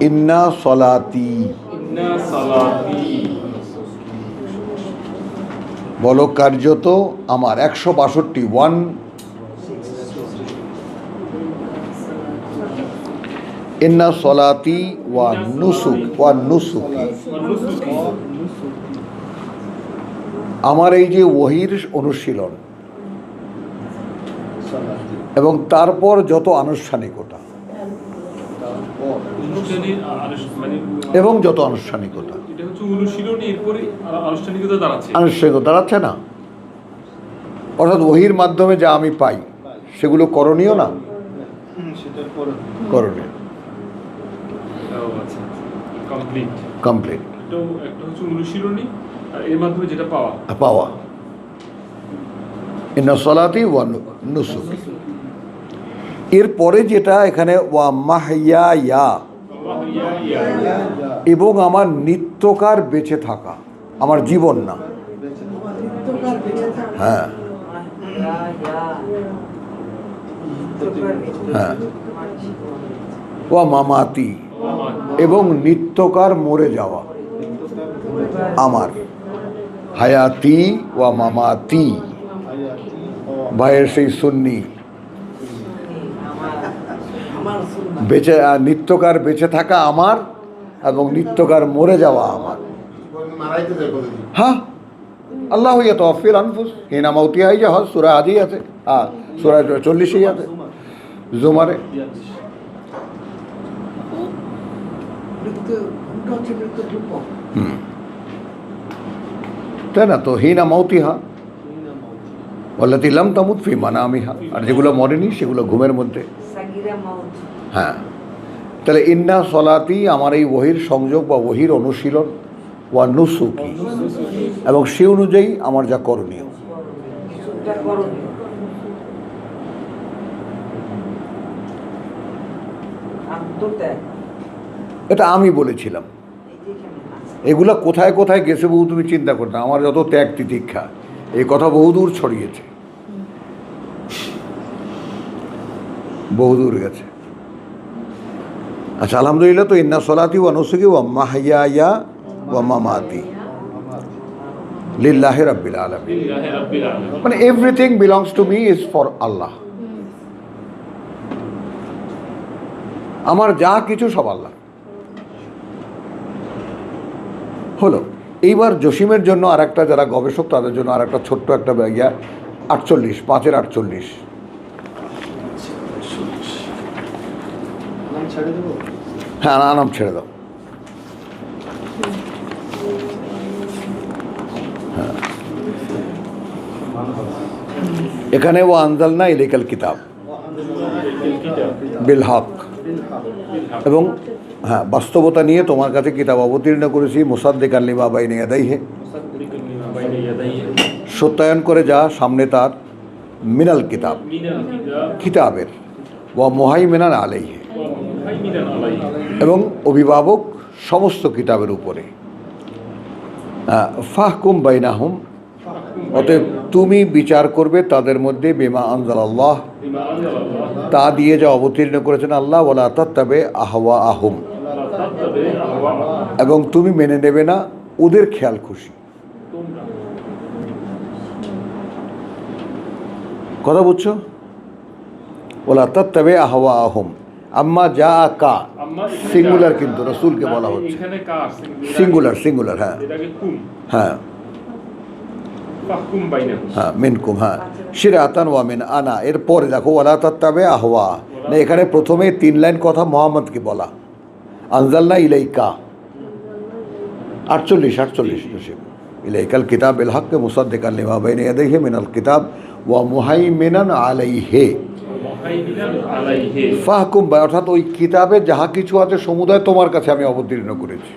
ইন্না সলাতি, ইন্না সালাতি, বলো কার্যত আমার। 162 ওয়ান। ইন্না সলাতি ওয়া নুসুক ওয়া নুসুকি, আমার এই যে ওহির অনুশীলন এবং তারপর যত আনুষ্ঠানিকতা অনুষ্ঠানের মানে এবং যত আনুষ্ঠানিকতা, এটা হচ্ছে অনুশীলনী, এরপরে আনুষ্ঠানিকতা দাঁড়াচ্ছে। আনুষ্ঠানিকতা দাঁড়াচ্ছে না, অর্থাৎ ওহির মাধ্যমে যা আমি পাই সেগুলো করণীয় না, সেটার পরে করণীয়, আচ্ছা, কমপ্লিট। কমপ্লিট, এটাও একটা হচ্ছে অনুশীলনী, আর এর মাধ্যমে যেটা পাওয়া। পাওয়া। ইন্না সলাতি ওয়া নুসুক, এরপরে যেটা এখানে ওয়া মাহইয়া, এবং আমার নিত্যকার বেঁচে থাকা, আমার জীবন না। হ্যাঁ হ্যাঁ, ওয়া মামাতি, এবং নিত্যকার মরে যাওয়া আমার। হায়াতি ওয়া মামাতি, ভাইয়ের সেই সুন্নি, বেঁচে নিত্যকার বেঁচে থাকা আমার এবং নিত্যকার মরে যাওয়া আমার। মারাইতে যায় কতদিন? হ্যাঁ, আল্লাহ ইয়াতাওয়াফাল আনফুস হিনা মাউতিহা, এই যে সূরা আদি আছে, হ্যাঁ সূরা 40 আছে জুমারে। তাই না? তো হিনা মাউতিহা ওয়াল্লাতী লাম তামুত ফি মানামিহা, আর যেগুলো মরেনি সেগুলো ঘুমের মধ্যে। হ্যাঁ, তাহলে ইন্না সলাতি আমার এই ওহির সংযোগ বা ওহির অনুশীলন ওয়া নুসুকি এবং সে অনুযায়ী আমার যা করণীয়। এটা আমি বলেছিলাম। এগুলা কোথায় কোথায় গেছে বহু তুমি চিন্তা করতে, আমার যত ত্যাগ তিতিক্ষা এই কথা বহুদূর ছড়িয়েছে, বহুদূর গেছে। আচ্ছা, আলহামদুলিল্লাহ। তো ইন্না সলাতি ওয়া নুসুকি ওয়া মাহইয়ায়া ওয়া মামাতি লিল্লাহি রাব্বিল আলামিন। লিল্লাহি রাব্বিল আলামিন। মানে everything belongs to me is for Allah. আমার যা কিছু সব আল্লাহ। হলো। এইবার জসিমের জন্য আর একটা, যারা গবেষক তাদের জন্য আর একটা ছোট্ট একটা ইয়া 48, 5-এর 48। নাম ছেড়ে দেবো? হ্যাঁ, নাম ছেড়ে দাও। হ্যাঁ, এখানে ও আনজালনা ইলাইকাল কিতাব বিল হক, এবং হ্যাঁ বাস্তবতা নিয়ে তোমার কাছে কিতাব অবতীর্ণ করেছি, মুসাদ্দিকান লিমা বাইনা ইয়াদাইহি, সত্যায়ন করে যা সামনে তার, মিনাল কিতাব, কিতাবের, ওয়া মুহাইমিনান আলাইহি, এবং অভিভাবক সমস্ত কিতাবের উপরে। ফাহকুম বাইনাহুম, অতএব তুমি বিচার করবে তাদের মধ্যে, বিমা আনজালাল্লাহ, তা দিয়ে যা অবতীর্ণ করেছেন আল্লাহ, ওয়ালা তাত্তাবি আহওয়াআহুম, এবং তুমি মেনে নেবে না ওদের খেয়াল খুশি। কথা বুঝছো? ওয়ালা তাত্তাবি আহওয়াআহুম, আম্মা যা কা, সিঙ্গুলার কিন্তু রাসূলকে বলা হচ্ছে, সিঙ্গুলার। হ্যাঁ হ্যাঁ হ্যাঁ, মিনকুম, হ্যাঁ শিরাতান ওয়া মিন আনা। এরপরে দেখো ওয়ালা তাত্তাবি আহওয়া, না এখানে প্রথমে 3 লাইন কথা মোহাম্মদকে বলা, আনজালনা ইলাইকা 48 ইলাইকাল কিতাব বিল হক মুসাদ্দিকান লিমা বাইনা ইয়াদাইহি মিনাল কিতাব ওয়া মুহাইমিনান আলাইহি ফাহকুম, অর্থাৎ ওই কিতাবে যাহা কিছু আছে সমুদায় তোমার কাছে আমি অবতীর্ণ করেছি।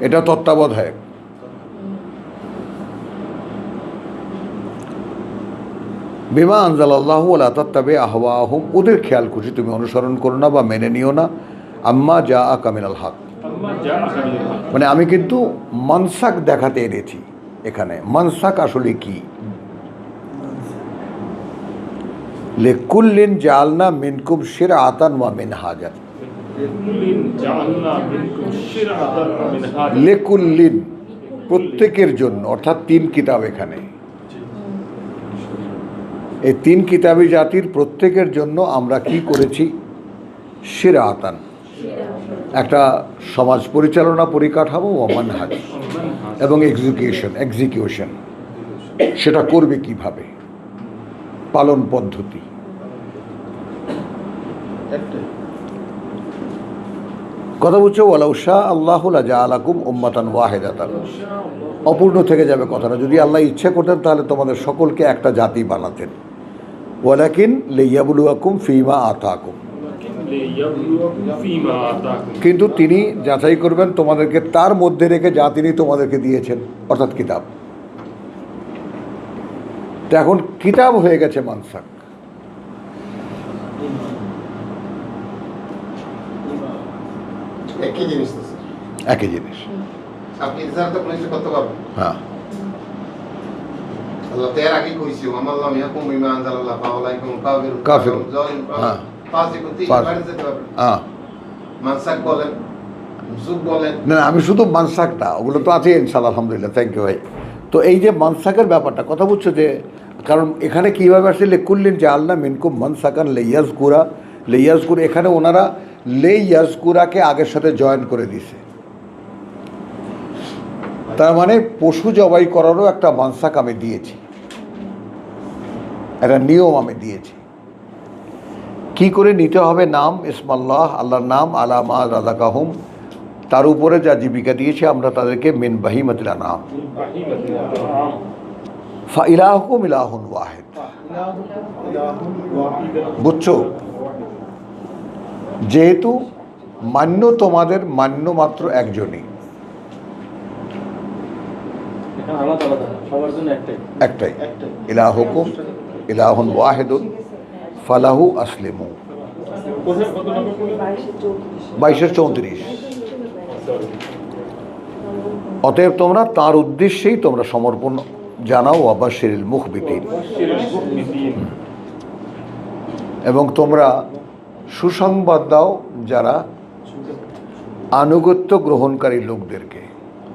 এটা তত্ত্বাবধায়ক। বিমা আনজালাল্লাহু ওয়ালা তাত্তাবি আহওয়াহুম, ওদের খেয়াল খুশি তুমি অনুসরণ করো না বা মেনে নিও না। আম্মা জাআকা মিনাল হক, মানে আমি কিন্তু মানসাক দেখাতে এনেছি। এখানে মানসাক আসলে কি? লিকুল্লিন জাআলনা মিনকুম শিরআতান ওয়া মিনহাজান, লিকুল্লিন প্রত্যেকের জন্য, অর্থাৎ 3 কিতাব এখানে, এই 3 কিতাবী জাতির প্রত্যেকের জন্য আমরা কি করেছি? শিরআতান, একটা সমাজ পরিচালনা পরিকাঠামো, ও মানহাজ, এবং এক্সিকিউশন সেটা করবে কিভাবে, পালন পদ্ধতি। কথা বুঝছো? ওয়ালাউ শাআ আল্লাহু লাজাআলাকুম উম্মাতান ওয়াহিদাতান, অপূর্ণ থেকে যাবে কথাটা। যদি আল্লাহ ইচ্ছে করতেন তাহলে তোমাদের সকলকে একটা জাতি বানাতেন। ওয়ালাকিন লিয়াবলুয়াকুম ফীমা আতাকুম, কিন্তু তিনি যাচাই করবেন তোমাদেরকে তার মধ্যে রেখে যা তিনি তোমাদেরকে দিয়েছেন, অর্থাৎ কিতাব। তো এখন কিতাব হয়ে গেছে মানসাক। একই জিনিস তো স্যার। একই জিনিস। আপনি রিসার্চ তো পুলিশ করতে পারবেন। হ্যাঁ, আল্লাহ তো এর আগে কইছি ওমাল্লাহ ইয়াকুম বিমা আনজালাল্লাহ ফাউলাইকুম কাফিরুন। জালিম হ্যাঁ, ফাসিকুন, বাইরে যেতে পারবেন। হ্যাঁ, মানসাক বলেন, মুসুক বলেন। না আমি শুধু মানসাক না, ওগুলো তো আছে ইনশাআল্লাহ, আলহামদুলিল্লাহ, থ্যাংক ইউ ভাই। তো এই যে মানসাকের ব্যাপারটা কথা বুঝছো, যে কারণ এখানে কীভাবে আসছে, লিকুল্লিন জাআলনা মিনকুম মানসাকান লিয়াজকুরা, এখানে ওনারা লিয়াজকুরাকে আগের সাথে জয়েন করে দিছে। তার মানে পশু জবাই করারও একটা মানসাক আমি দিয়েছি, একটা নিয়ম আমি দিয়েছি। কি করে নিতে হবে নাম, ইসমাল্লাহ, আল্লাহর নাম, আলা মা রাযাকাহুম, তার উপরে যা জীবিকা দিয়েছে আমরা তাদেরকে, মিন বাহিমাতিল আনআম, ফা ইলাহুকুম ইলাহুন ওয়াহিদ। বুঝছো? যেহেতু মান্য তোমাদের মান্য মাত্র একজনই, এখানে আলাদা আলাদা না, সবার জন্য একটাই। একটাই, ইলাহুকুম ইলাহুন ওয়াহিদুন ফালাহু আসলিমু। কোথায় কত নম্বর পড়লেন? 22-34। অতএব তোমরা তার উদ্দেশ্যেই তোমরা সমর্পণ জানাও, ওয়াবাশশিরিল মুখবিতিন, এবং তোমরা সুসংবাদ দাও যারা আনুগত্য গ্রহণকারী লোকদেরকে।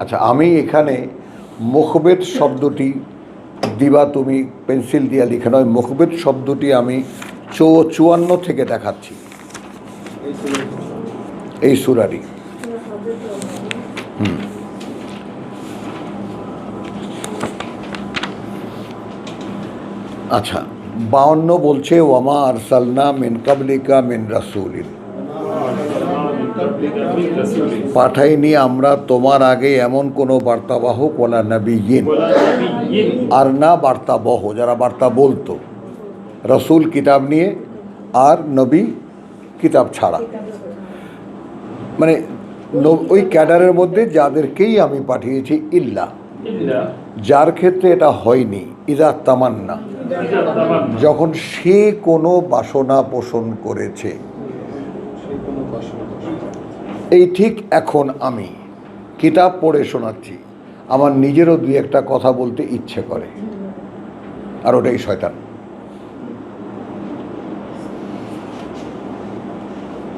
আচ্ছা, আমি এখানে মুখবেদ শব্দটি দিবা, তুমি পেন্সিল দিয়ে লিখে নয়, মুখবেদ শব্দটি আমি 54 থেকে দেখাচ্ছি এই সূরারই। আচ্ছা, 52 বলছে ওয়ামা আরসালনা মিন কাবলিকা মিন রাসূলিন, পাঠাইনি আমরা তোমার আগে এমন কোনো বার্তাবাহক ওয়ালা নবিয়্যিন, আর না বার্তাবহ যারা বার্তা বলতো, রসুল কিতাব নিয়ে আর নবী কিতাব ছাড়া, মানে ওই ক্যাডারের মধ্যে যাদেরকেই আমি পাঠিয়েছি, ইল্লা যার ক্ষেত্রে এটা হয়নি, ইজা তামান্না যখন সে কোনো বাসনা পোষণ করেছে। এই ঠিক এখন আমি কিতাব পড়ে শোনাচ্ছি, আমার নিজেরও দুই একটা কথা বলতে ইচ্ছে করে, আর ওটাই শয়তান।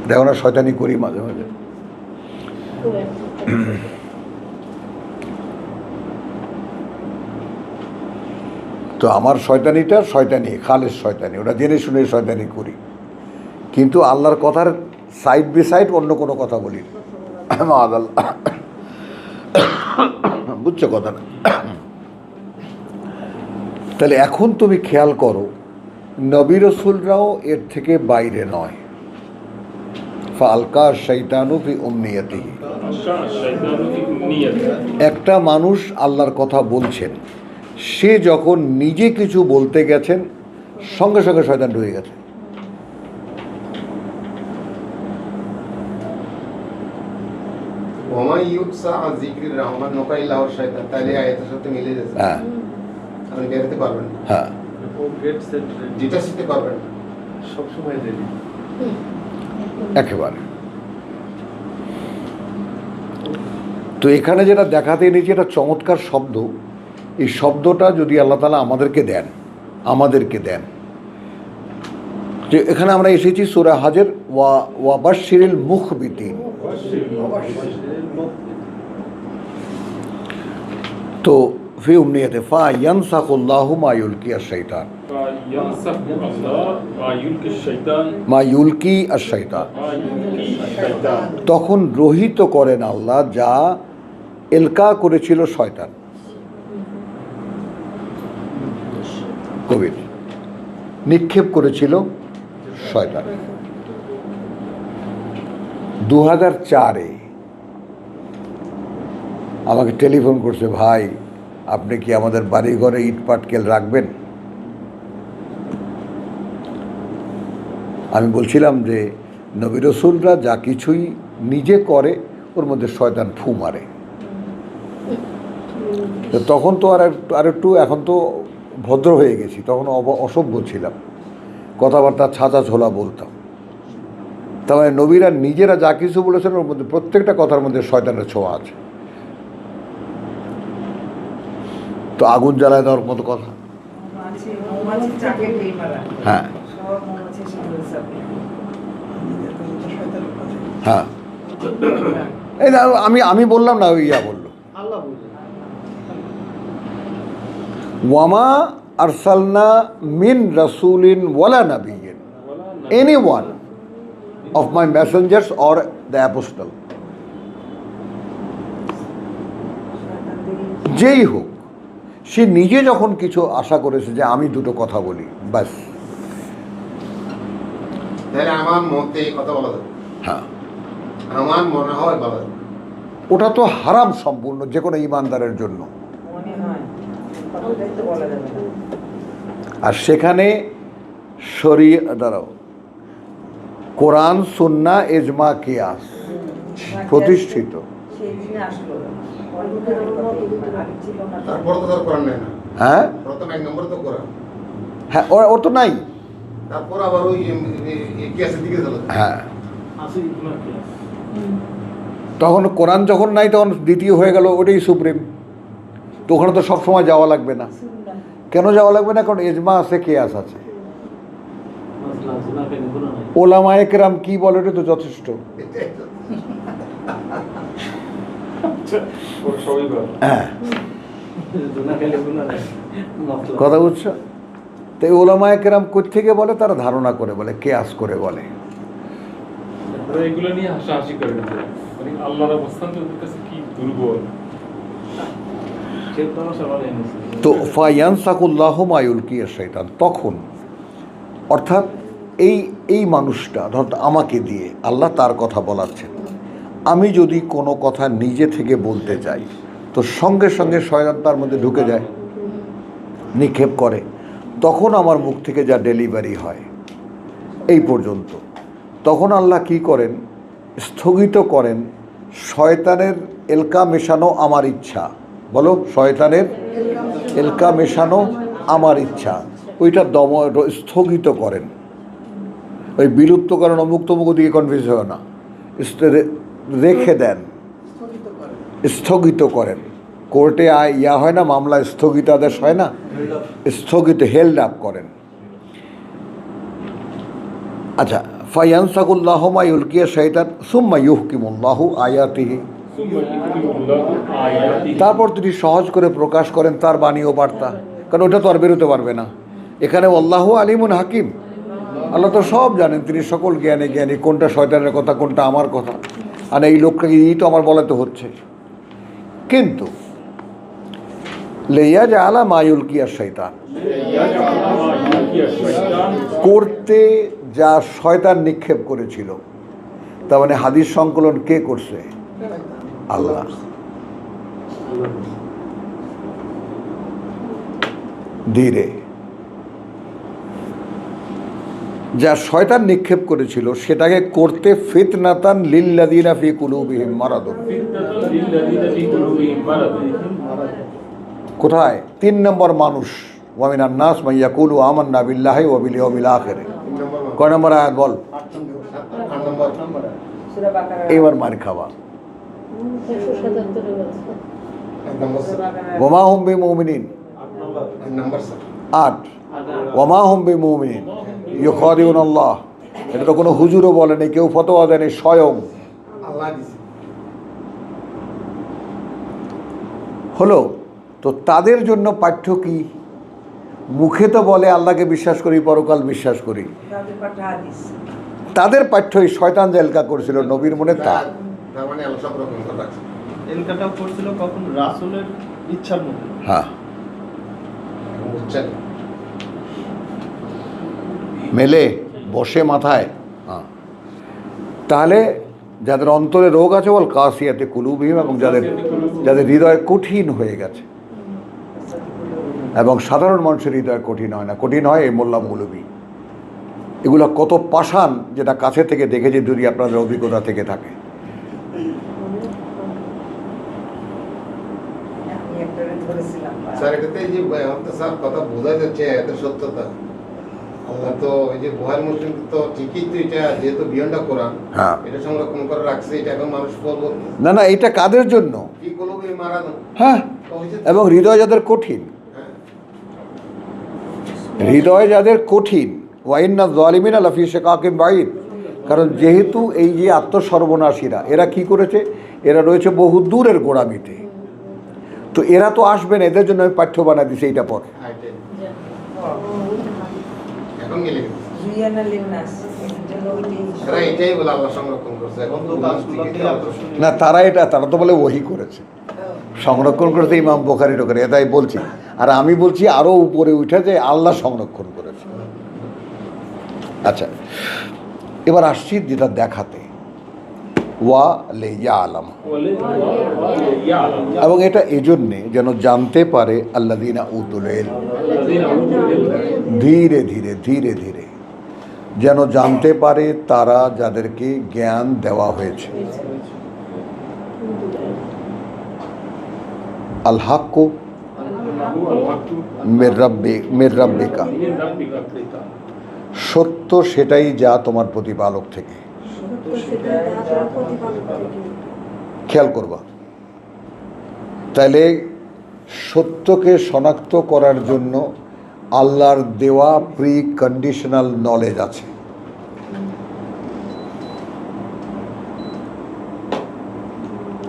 দেখো না, শয়তানি করি মাঝে মাঝে। তো আমার শয়তানিটা শয়তানি, খালেস শয়তানি, ওটা জেনে শুনে শয়তানি করি, কিন্তু আল্লাহর কথার সাইড বাই সাইড অন্য কোনো কথা বলি না। বুঝছো কথা না? তাহলে এখন তুমি খেয়াল করো, নবী রসুলরাও এর থেকে বাইরে নয়। ফালকা শৈতানু ফি উমনিয়াতিহি, একটা মানুষ আল্লাহর কথা বলছেন, সে যখন নিজে কিছু বলতে গেছেন সঙ্গে সঙ্গে শয়তান ঢুকে গেছে। ওমা ইউসা যিকরির রহমান নুকাইল্লাহু শাইতান, তাহলে আয়াতের সাথে মিলে যাচ্ছে। হ্যাঁ, আপনি বেরোতে পারবেন না, হ্যাঁ, যেটা শিখতে পারবেন না। সবসময় দেরি। একেবারে। তো এখানে যেটা দেখাতে এনেছি, এটা চমৎকার শব্দ। এই শব্দটা যদি আল্লাহ তাআলা আমাদেরকে দেন, যে এখানে আমরা এসেছি সূরা হজের ওয়াবাশশিরিল মুখবিতিন। তো ফি উমনিয়াতে ফায়ানসাকুল্লাহু মা ইউলকি আশ-শাইতান, মা ইউলকি আশ-শাইতান, তখন রহিত করেন আল্লাহ যা এলকা করেছিল শয়তান। কবির নিক্ষেপ করেছিল শয়তান। 2004-এ আমাকে টেলিফোন করছে, ভাই আপনি কি আমাদের বাড়িঘরে ইট পাটকেল রাখবেন? আমি বলছিলাম যে নবী রসুলরা যা কিছুই নিজে করে ওর মধ্যে শয়তান ফু মারে। তো তখন তো আর একটু এখন তো ভদ্র হয়ে গেছি, তখন অসভ্য ছিলাম, কথাবার্তা ছাঁচা ছোলা বলতাম। তার মানে নবীরা নিজেরা যা কিছু বলেছেন ওর মধ্যে প্রত্যেকটা কথার মধ্যে শয়তানের ছোঁয়া আছে। তো আগুন জ্বালায় দেওয়ার মতো কথা। হ্যাঁ, হ্যাঁ, এই না, আমি বললাম না, ইয়া বললো আল্লাহ বললেন, ওয়ামা আরসালনা মিন রাসূলিন ওয়ালা নাবিয়্যিন, anyone of my messengers or the apostle, যেই হোক, সে নিজে যখন কিছু আশা করেছে যে আমি দুটো কথা বলি, ব্যাস। তাহলে আমার মতে এই কথা বলা যাবে, হ্যাঁ, আমার মনে হয় বলা যাবে। ওটা তো হারাম সম্পূর্ণ যে কোনো ইমানদারের জন্য। আর সেখানে দাঁড়াও, কোরআন সুন্নাহ ইজমা কিয়াস প্রতিষ্ঠিত। সেই দিনে আসলো আগে ছিল না। তারপর তো তার কোরআন নেই না, হ্যাঁ প্রথম 1 নম্বর তো কোরআন, হ্যাঁ ওর তো নাই। তারপর আবার ওই কেসের দিকে চলে যায়। হ্যাঁ আছে এগুলো কি? তখন কোরআন যখন নাই তখন দ্বিতীয় হয়ে গেল ওটাই সুপ্রিম। তো ওখানে তো সবসময় যাওয়া লাগবে না। কেন যাওয়া লাগবে না? কারণ এজমা আছে, কেয়াস আছে। ওলামায়ে কেরাম কি বলে ওটা তো যথেষ্ট। হ্যাঁ কথা বুঝছো? তো এই ওলামায়ে কেরাম কোত্থেকে বলে? তারা ধারণা করে বলে, কেয়াস করে বলে। ওরা এগুলো নিয়ে হাসাহাসি করে না, মানে আল্লাহর অবস্থান তো ওদের কাছে কি দুর্বল। তো ফায়ানসাকুল্লাহু মা ইউলকিয়া শাইতান, তখন অর্থাৎ এই মানুষটা ধর আমাকে দিয়ে আল্লাহ তার কথা বলাচ্ছেন, আমি যদি কোনো কথা নিজে থেকে বলতে চাই তো সঙ্গে সঙ্গে শয়তান তার মধ্যে ঢুকে যায়, নিক্ষেপ করে। তখন আমার মুখ থেকে যা ডেলিভারি হয় এই পর্যন্ত, তখন আল্লাহ কি করেন? স্থগিত করেন শয়তানের এলকা মেশানো আমার ইচ্ছা। বলো, শয়তানের এলকা মেশানো আমার ইচ্ছা, ওইটা স্থগিত করেন। ওই বিলুপ্ত করেন, অমুক তমুক দিকে কনফিউজ হয় না, রেখে দেন, স্থগিত করেন। কোর্টে ইয়া হয় না, মামলা স্থগিতাদেশ হয় না, স্থগিত হেল্ড আপ করেন। আচ্ছা, ফায়ানসাকুল্লাহু মা ইউলকিয়া শাইতান সুম্মা ইউহকিমুল্লাহু আয়াতিহি, তারপর তিনি সহজ করে প্রকাশ করেন তার বাণী ও বার্তা, কারণ ওটা তো আর বেরোতে পারবে না। এখানে আল্লাহু আলিমুন হাকিম, আল্লাহ তো সব জানেন, তিনি সকল জ্ঞানী জ্ঞানী, কোনটা শয়তানের কথা কোনটা আমার কথা, আর এই লোকটাকে এই তো আমার বলাতে হচ্ছে। কিন্তু লেয়া জাআলা মা ইউলকিয়া শাইতান, করতে যা শয়তান নিক্ষেপ করেছিল, তার মানে হাদিস সংকলন কে করছে? আল্লাহ। ধীরে যা শয়তান নিক্ষেপ করেছিল সেটাকে করতে ফিতনাতান লিল্লাযিনা ফি কুলুবিহিম মারাদুন, কোথায়? 3 নম্বর মানুষ, ওয়া মিনান নাস মান ইয়াকুলু আমান্না বিল্লাহি ওয়া বিল ইয়াউমিল আখির। কয় নম্বর আয়াত বল? 8 নম্বর। সূরা বাকারা। এবার মার খাওয়া। 1 নম্বর স্যার। ওয়া মা হুম বিমুমিনিন, 1 নম্বর স্যার। 8 ওয়া মা হুম বিমুমিনিন ইউখাদিউন আল্লাহ। এটা তো কোনো হুজুরও বলেনি, কেউ ফতোয়া দেয়নি, স্বয়ং আল্লাহ দিছে। হলো। তো তাদের জন্য পাঠ্য কি? মুখে তো বলে আল্লাহকে বিশ্বাস করি, পরকাল বিশ্বাস করি, তাদের পাঠা হাদিস। তাদের পাঠ্য এই শয়তান যে এলকা করেছিল নবীর মনে, তা তার মানে আল্লাহ সব রকম করে রাখছে। এলকাটাও করছিল কখন? রাসূলের ইচ্ছার মধ্যে। হ্যাঁ বুঝছেন? মেলে বসে মাথায়। হ্যাঁ, তাহলে যাদের অন্তরে রোগ আছে বল কাসিয়াতে কুলুবিহিম, এবং যাদের হৃদয় কঠিন হয়ে গেছে, এবং সাধারণ মানুষের হৃদয় কঠিন হয় না, কঠিন হয় এই মোল্লা মৌলবী। এগুলো কত পাষাণ, যেটা কাছে থেকে দেখেছি, যদি আপনাদের অভিজ্ঞতা থেকে থাকে। আমি একটারে ধরেছিলাম। স্যার এটাতে এই যে আমাদের স্যার কথা বোঝা যাচ্ছে এত সত্যতা। আল্লাহ তো এই যে বুহারি মুসলিম তো ঠিকই, তো এটা যেহেতু বিয়ন্ডা কোরআন, হ্যাঁ, এটা সংরক্ষণ করে রাখছে, এটা এখন মানুষ পড়বো না না, এটা কাদের জন্য? কি কলবে মারানো। হ্যাঁ, তো ওই যে এবং হৃদয় যাদের কঠিন, হ্যাঁ, হৃদয় যাদের কঠিন, ওয়াইন্না যালিমিনা লাফি শিকাকিন বাঈদ। কারণ যেহেতু এই যে আত্মসর্বনাশীরা, এরা কি করেছে? এরা রয়েছে বহু দূরের গোড়ামিতে, তো এরা তো আসবে না, এদের জন্য আমি পাঠ্য বানাই দিছি এইটা পর। হাইটে। এখন গেলে জুয়ানা লিনাস এর জন্য ওইটাই এরা এটাই বলে আল্লাহ সংরক্ষণ করছে। এখন তো কাজগুলোতে আকর্ষণীয়। না, তারা তো বলে ওহী করেছে, সংরক্ষণ করেছে ইমাম বুখারী টোখারী, এটাই বলছি। আর আমি বলছি আরও উপরে উঠে যে আল্লাহ সংরক্ষণ করেছে। আচ্ছা, এবার আসছি যেটা দেখাতে, ওয়া লে ইয়ালাম, এবং এটা এজন্যে যেন জানতে পারে আল্লাযীনা উতুল ইলম, ধীরে ধীরে ধীরে ধীরে যেন জানতে পারে তারা যাদেরকে জ্ঞান দেওয়া হয়েছে। আল হাক্কু মির রাব্বিকা, সত্য সেটাই যা তোমার প্রতিপালক থেকে। খেয়াল করবা, তাইলে সত্যকে শনাক্ত করার জন্য আল্লাহর দেওয়া প্রি কন্ডিশনাল নলেজ আছে।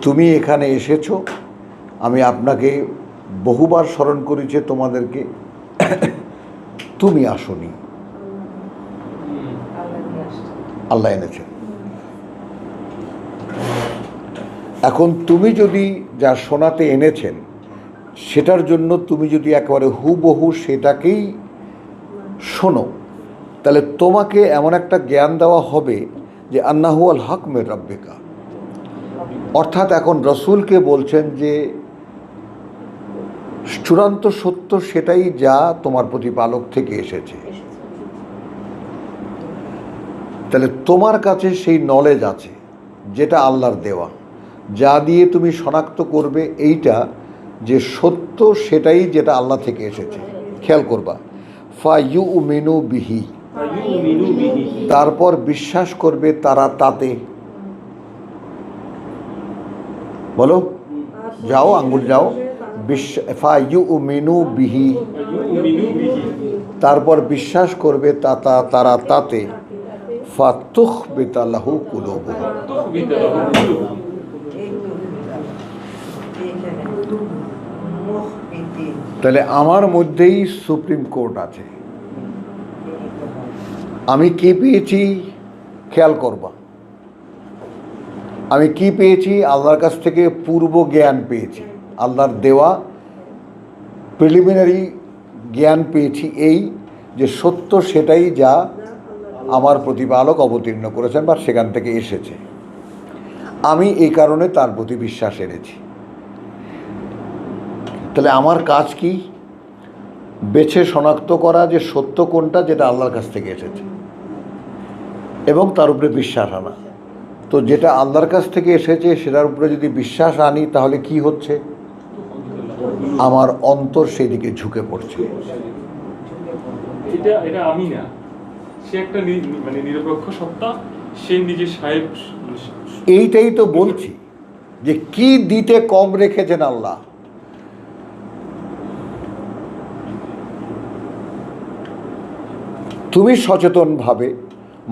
তুমি এখানে এসেছো, আমি আপনাকে বহুবার স্মরণ করেছি তোমাদেরকে, তুমি আসোনি, আল্লাহ এনেছে। এখন তুমি যদি যা শোনাতে এনেছেন সেটার জন্য তুমি যদি একেবারে হুবহু সেটাকেই শোনো, তাহলে তোমাকে এমন একটা জ্ঞান দেওয়া হবে যে আন্নাহু আল হক মির রাব্বিকা। অর্থাৎ এখন রসুলকে বলছেন যে চূড়ান্ত সত্য সেটাই যা তোমার প্রতিপালক থেকে এসেছে। তাহলে তোমার কাছে সেই নলেজ আছে যেটা আল্লাহর দেওয়া, যা দিয়ে তুমি শনাক্ত করবে এইটা যে সত্য সেটাই যেটা আল্লাহ থেকে এসেছে। খেয়াল করবা, ফায়ুমিনু বিহি, তারপর বিশ্বাস করবে তারা তাতে। বলো, যাও আঙ্গুল যাও, ফায়ুমিনু বিহি, তারপর বিশ্বাস করবে তারা তাতে। ফাতুখবিতা লাহু কুলুবুহুম, তাহলে আমার মধ্যেই সুপ্রিম কোর্ট আছে। আমি কি পেয়েছি খেয়াল করবা, আমি কি পেয়েছি? আল্লাহর কাছ থেকে পূর্ব জ্ঞান পেয়েছি, আল্লাহর দেওয়া প্রিলিমিনারি জ্ঞান পেয়েছি এই যে সত্য সেটাই যা আমার প্রতিপালক অবতীর্ণ করেছেন বা সেখান থেকে এসেছে। আমি এই কারণে তার প্রতি বিশ্বাস এনেছি। তাহলে আমার কাজ কি? বেছে শনাক্ত করা যে সত্য কোনটা যেটা আল্লাহর কাছ থেকে এসেছে এবং তার উপরে বিশ্বাস আনা। তো যেটা আল্লাহর কাছ থেকে এসেছে সেটার উপরে যদি বিশ্বাস আনি তাহলে কি হচ্ছে? আমার অন্তর সেই দিকে ঝুঁকে পড়ছে। এটা আমি না, সে একটা মানে নিরপেক্ষ সত্তা, সে নিজের সাহেব। এইটাই তো বলছি যে কি দিতে কম রেখেছেন আল্লাহ। তুমি সচেতনভাবে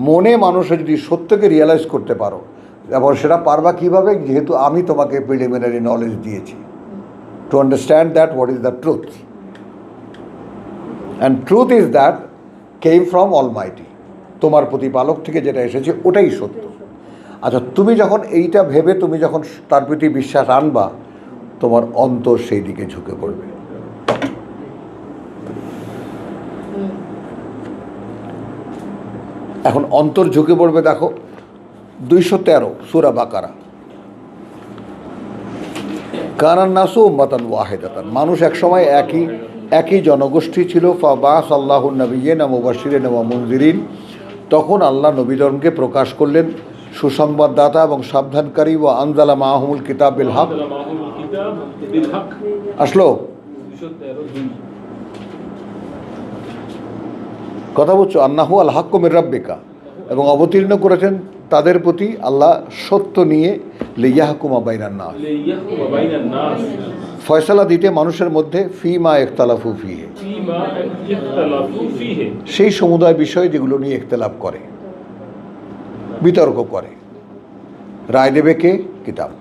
মনে মানুষে যদি সত্যকে রিয়েলাইজ করতে পারো, এবং সেটা পারবা কিভাবে? যেহেতু আমি তোমাকে প্রিলিমিনারি নলেজ দিয়েছি to understand that what is the truth, and truth is that came from Almighty, তোমার প্রতিপালক থেকে যেটা এসেছে ওটাই সত্য। আচ্ছা, তুমি যখন এইটা ভেবে তুমি যখন তার প্রতি বিশ্বাস আনবা, তোমার অন্তর সেই দিকে ঝুঁকে পড়বে। এখন অন্তর ঝুঁকে পড়বে, দেখো 213 সূরা বাকারা, কানান নাসু উম্মাতান ওয়াহিদাতান, মানুষ একসময় একই জনগোষ্ঠী ছিল। ফাবাস আল্লাহুন নবিয়্যিনা মুবাশশিরিনা ওয়া মুনযিরিন, তখন আল্লাহ নবীগণকে প্রকাশ করলেন সুসংবাদদাতা এবং সাবধানকারী। ওয়া আনজালা মাআহুমুল কিতাব বিল হক, আসলো কথা বলছো, আন্নাহু আল হাক্কু মির রাব্বিকা, এবং অবতীর্ণ করেছেন তাদের প্রতি আল্লাহ সত্য নিয়ে, লিয়াহকুমা বাইনান নাস, ফয়সালা দিতে মানুষের মধ্যে ফিমা ইখতালাফু ফিহে, সেই সমুদায় বিষয় যেগুলো নিয়ে ইখতিলাফ করে, বিতর্ক করে। রায় দেবে কে? কিতাব।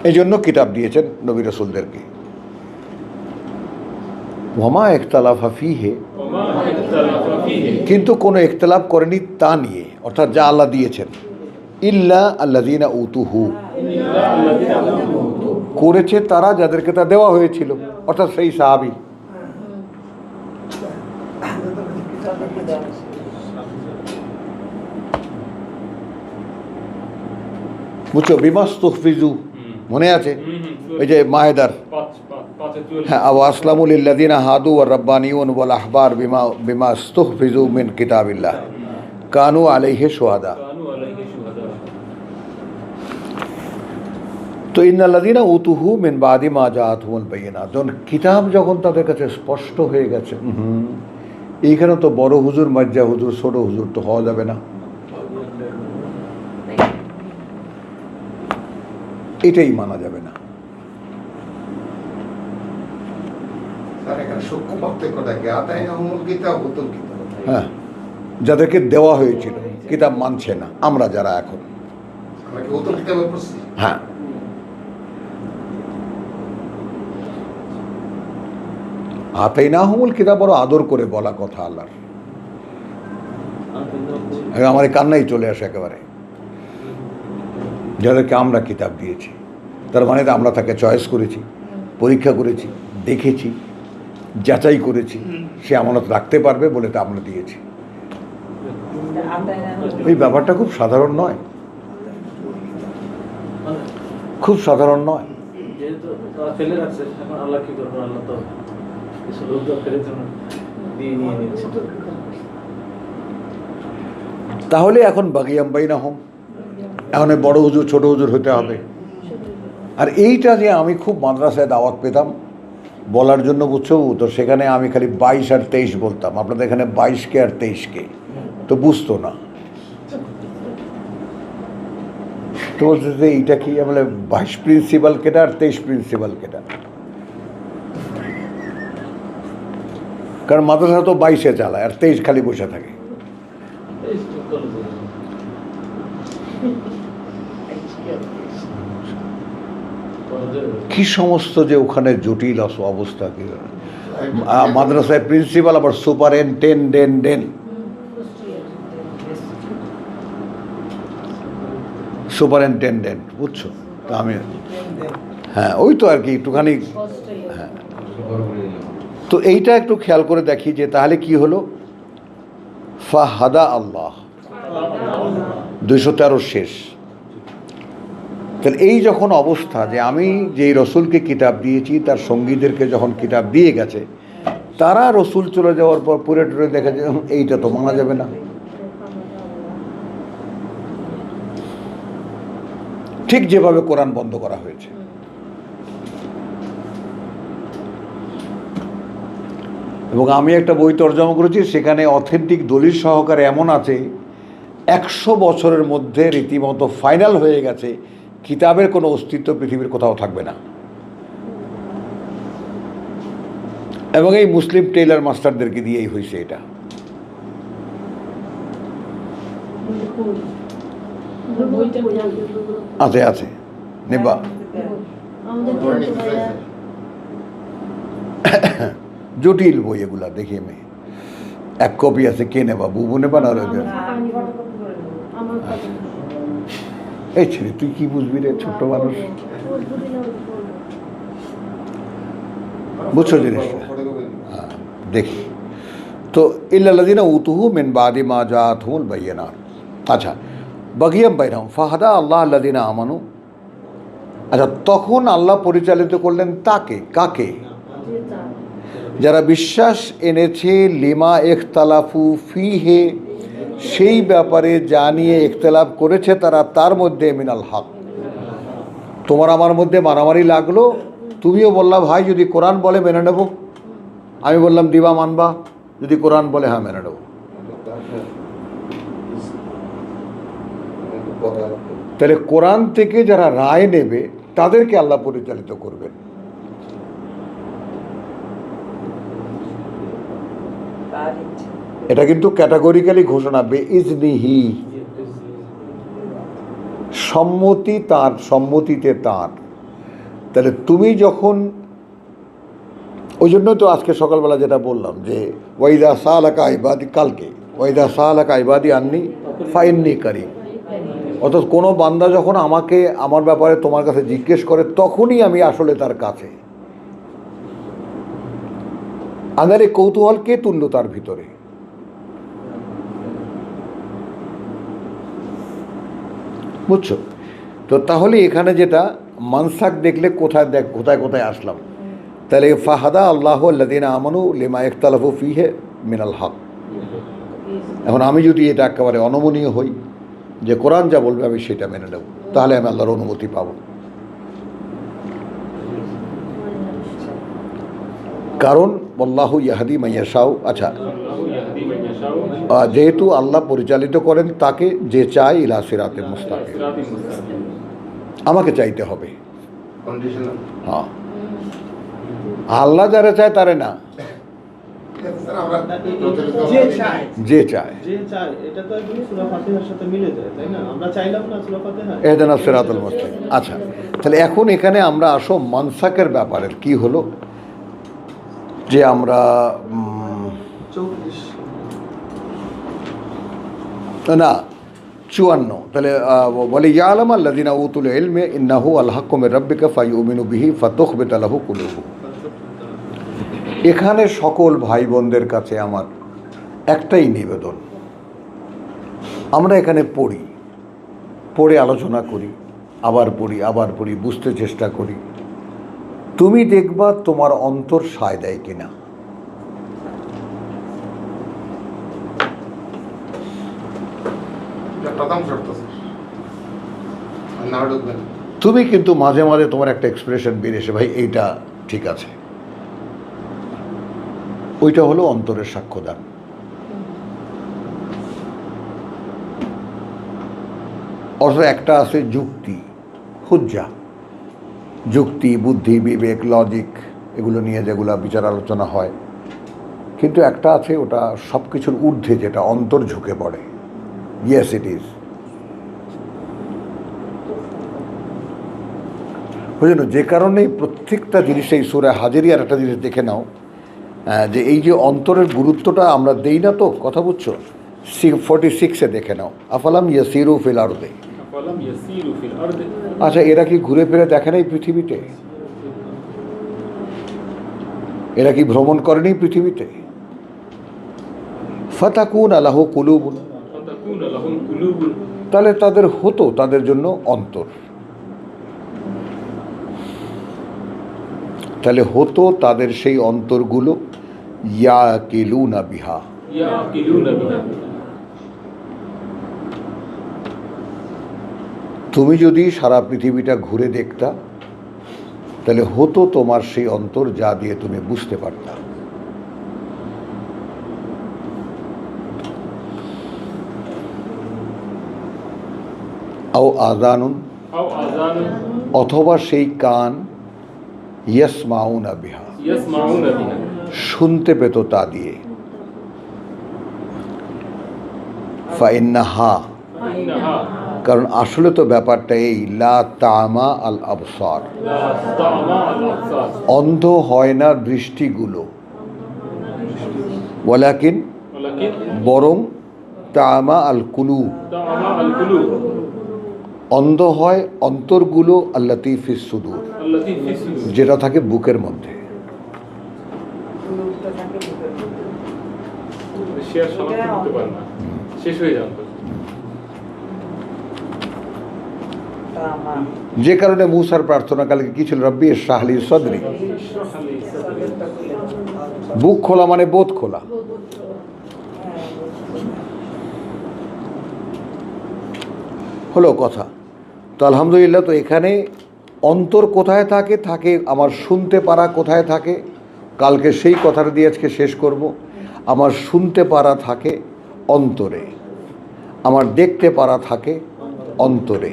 এই জন্য কিতাব দিয়েছেন নবী রাসূলদেরকে। ওয়ামা ইখতালাফা ফিহে, কিন্তু কোনো ইখতিলাফ করেনি তা নিয়ে, অর্থাৎ যা আল্লাহ দিয়েছেন। ইল্লা আল্লাযীনা উতুহু, করেছে তারা যাদেরকে তা দেওয়া হয়েছিল, অর্থাৎ সেই সাহাবী। বুঝছো? বিমাস্তুহফিজু মনে আছে, এই যে মায়েদার, হ্যাঁ, আসলামু লিল্লাযীনা হাদু ওয়ার রাব্বানিয়ুন ওয়াল আহবার বিমাস্তুহফিজু মিন কিতাবিল্লাহ কানু আলাইহি শুহাদা। তো ইন্নাল্লাযীনা উতুহু মিন বাদি মা জাআতহুমুল বায়িনাত, যখন কিতাব যখন তাদের কাছে স্পষ্ট হয়ে গেছে, এইখানে তো বড় হুজুর, মাজ্জা হুজুর, ছোট হুজুর তো হওয়া যাবে না, এটাই মানা যাবে না। স্যার এখানে সূক্ষ্ম পার্থক্যটা কি? আতাইনাহুমুল কিতাব উতুল কিতাব। হ্যাঁ, যাদেরকে দেওয়া হয়েছিল কিতাব মানছে না, আমরা যারা এখন, আমরা কি উতুল কিতাবে পড়ছি? হ্যাঁ, আতাইনাহুমুল কিতাব বড় আদর করে বলা কথা আল্লাহর। আমার কান্নাই চলে আসে একেবারে, যাদেরকে আমরা কিতাব দিয়েছি, তার মানে তো আমরা তাকে চয়েস করেছি, পরীক্ষা করেছি, দেখেছি, যাচাই করেছি, সে আমানত রাখতে পারবে বলে তা আমরা দিয়েছি। এই ব্যাপারটা খুব সাধারণ নয়, খুব সাধারণ নয়। যেহেতু তারা ফেলে রাখছে, এখন আল্লাহ কি করবেন? আল্লাহ তো কিছু লোকদের ফেলে জন্য দিয়ে নিয়ে নিচ্ছে। তাহলে এখন বাগিয়াম বাইনাহুম, এখন ওই বড় হুজুর ছোট হুজুর হতে হবে। আর এইটা যে আমি খুব মাদ্রাসায় দাওয়াত পেতাম বলার জন্য, বুঝছো, তো সেখানে আমি খালি 22 আর 23 বলতাম, আপনাদের এখানে 22কে আর 23কে, তো বুঝতো না, তো বলছে যে এইটা কি, বলে 22 প্রিন্সিপাল কেটা আর 23 প্রিন্সিপাল কেটা, কারণ মাদ্রাসা তো 22-এ চালায় আর 23 খালি বসে থাকে। কি সমস্ত যে ওখানে জটিল অবস্থা, কি মাদ্রাসায় প্রিন্সিপাল আবার সুপারিনটেনডেন্ট, সুপারিনটেন্ডেন্ট, বুঝছো? তো আমি, হ্যাঁ ওই তো আর কি একটুখানি, হ্যাঁ। তো এইটা একটু খেয়াল করে দেখি যে তাহলে কি হলো, ফাহাদা আল্লাহ 213 শেষ। তাহলে এই যখন অবস্থা যে আমি যেই রসুলকে কিতাব দিয়েছি তার সঙ্গীদেরকে যখন কিতাব দিয়ে গেছে, তারা রসুল চলে যাওয়ার পর পুরে টুরে দেখা যায় এইটা তো মানা যাবে না। ঠিক যেভাবে কোরআন বন্ধ করা হয়েছে। এবং আমি একটা বই তর্জমা করেছি, সেখানে অথেন্টিক দলিল সহকারে এমন আছে 100 বছরের মধ্যে রীতিমতো ফাইনাল হয়ে গেছে, কিতাবের কোনো অস্তিত্ব পৃথিবীর কোথাও থাকবে না। এবং এই মুসলিম টেইলার মাস্টারদেরকে দিয়েই হয়েছে এটা। আছে আছে নেবা, জটিল বই এগুলা, দেখি আমি 1 কপি আছে, কে নেবা? বুবু নেবা না? এই ছেলে তুই কি বুঝবি রে, ছোট্ট মানুষ, বুঝছো জিনিসটা? হ্যাঁ, দেখি তো ইল্লাল্লাযীনা উতুহু মিন বাদি মা জাআতহুমুল বায়িনাত। আচ্ছা, বাগিয়াম বাইনাহুম ফাহাদা আল্লাহ আল্লাযীনা আমানু। আচ্ছা, তখন আল্লাহ পরিচালিত করলেন তাকে, কাকে? যারা বিশ্বাস এনেছে, লিমা ইখতালাফু ফিহে, সেই ব্যাপারে যা নিয়ে ইখতিলাফ করেছে তারা, তার মধ্যে মিনাল হক। তোমার আমার মধ্যে মারামারি লাগলো, তুমিও বললা ভাই যদি কোরআন বলে মেনে নেব, আমি বললাম দিবা মানবা, যদি কোরআন বলে হ্যাঁ মেনে নেব। তাহলে কোরআন থেকে যারা রায় নেবে তাদেরকে আল্লাহ পরিচালিত করবেন। এটা কিন্তু ক্যাটাগরিক্যালি ঘোষণা, বেইজনিহি, সম্মতি তার, সম্মতিতে তার। তাহলে তুমি যখন, ওই জন্য তো আজকে সকালবেলা যেটা বললাম যে ওয়াইদা সালাকা ইবাদি, কালকে ওয়াইদা সালাকা ইবাদি আন্নি ফাইন্নি কারিম, অর্থাৎ কোনো বান্দা যখন আমাকে আমার ব্যাপারে তোমার কাছে জিজ্ঞেস করে, তখনই আমি আসলে তার কাছে। আমার এই কৌতূহল কে তুললো তার ভিতরে? বুঝছো তো? তাহলে এখানে যেটা মানসাক দেখলে কোথায় কোথায় কোথায় আসলাম, তাহলে ফাহাদা আল্লাহ আল্লাযীনা আমানু লিমা ইখতালাফু ফীহি মিনাল হক। এখন আমি যদি এটা একেবারে অনমনীয় হই যে কোরআন যা বলবে আমি সেটা মেনে নেব, তাহলে আমি আল্লাহর অনুমতি পাবো। কারণ আল্লাহু ইয়াহদি মাইয়াশাউ, আচ্ছা আল্লাহু ইয়াহদি মান ইয়াশাউ যেহেতু আল্লাহ পরিচালিত করেন তাকে যে চায় ইলা সিরাতে মুস্তাকিম, সিরাতিল মুস্তাকিম। আমাকে চাইতে হবে। কন্ডিশনাল। হ্যাঁ, আল্লাহ যারা চায় তারে না, স্যার আমরা প্রচলিত যে চায় যে চায়। যে চায় এটা তো একদম সূরা ফাতিহার সাথে মিলে যায়, তাই না? আমরা চাইলাম না সূরা ফাতিহা। এহদিনাস সিরাতাল মুস্তাকিম। আচ্ছা, তাহলে এখন এখানে আমরা আসো মানসাকের ব্যাপারে। কি হলো যে আমরা 34 না 54, তাহলে বলে ইয়ালাম আল্লাযিনা উতুল ইলমে ইন্নাহু আল হাক্কু মির রাব্বিকা ফায়ুমিনু বিহি ফাতুখবিতা লাহু কুলুবুহুম। এখানে সকল ভাই বোনদের কাছে আমার একটাই নিবেদন, আমরা এখানে পড়ে আলোচনা করি, আবার পড়ি, বুঝতে চেষ্টা করি। তুমি দেখবা তোমার অন্তর সায় দেয় কিনা। এটা প্রথম শর্ত স্যার, আর না ঢুকবেন। তুমি কিন্তু মাঝে মাঝে তোমার একটা এক্সপ্রেশন বেরিয়েছে, ভাই এইটা ঠিক আছে, ওইটা হলো অন্তরের সাক্ষ্যদান। অথচ একটা আছে যুক্তি, হুজ্জা, যুক্তি, বুদ্ধি, বিবেক, লজিক, এগুলো নিয়ে যেগুলো বিচার আলোচনা হয়। কিন্তু একটা আছে ওটা সব কিছুর ঊর্ধ্বে, যেটা অন্তর ঝুঁকে পড়ে। Yes it is. বুঝলেন, যে কারণেই প্রত্যেকটা জিনিস, এই সূরা হাজেরিয়ার একটা জিনিস দেখে নাও, যে এই যে অন্তরের গুরুত্বটা আমরা দেই না, তো কথা বুঝছো, 46-এ দেখে নাও, আফালাম ইয়াসিরু ফিল আরদে। আফালাম ইয়াসিরু ফিল আরদি। আচ্ছা, এরা কি ঘুরে ফিরে দেখে নাই পৃথিবীতে? এরা কি ভ্রমণ করেনি পৃথিবীতে? ফাতাকুন আলাহু কুলুবুন, ফাতাকুনা লাহুম কুলুবুন। তাহলে তাদের হতো, তাদের জন্য অন্তর, তাহলে হতো তাদের সেই অন্তরগুলো ইয়াকিলুনা বিহা, ইয়াকিলুনা বিহা। তুমি যদি সারা পৃথিবীটা ঘুরে দেখতা, তাহলে হতো তোমার সেই অন্তর, যা দিয়ে তুমি বুঝতে পারতা। আও আযানুন, আও আযানুন, অথবা সেই কান, ইয়াসমাউনা বিহা, ইয়াসমাউনা বিহা, শুনতে পেত তা দিয়ে। ফাইন্নাহা, ফাইন্নাহা কারণ আসলে তো ব্যাপারটা এই, লা তামা আল আবসার, লা তামা আল আবসার। অন্ধ হয় না দৃষ্টিগুলো, ওয়ালাকিন, ওয়ালাকিন বরং তামা আল কুলুব, তামা আল কুলুব, অন্ধ হয় অন্তরগুলো, আল্লাতী ফিস সুদূর, আল্লাতী ফিস সুদূর, যেটা থাকে বুকের মধ্যে। কুলুবটা থাকে বুকের মধ্যে। শেয়ার শনাক্ত করতে পারে না, শেষ হয়ে যাবে। তামা যে কারণে মূসার প্রার্থনাকালে কি ছিল, রব্বি ইশরাহ লি সদরি, বুক খোলা মানে বোধ খোলা। হলো কথা। তো আলহামদুলিল্লাহ, তো এখানে অন্তর কোথায় থাকে, থাকে আমার শুনতে পারা কোথায় থাকে, কালকে সেই কথাটা দিয়ে আজকে শেষ করব। আমার শুনতে পারা থাকে অন্তরে, আমার দেখতে পারা থাকে অন্তরে,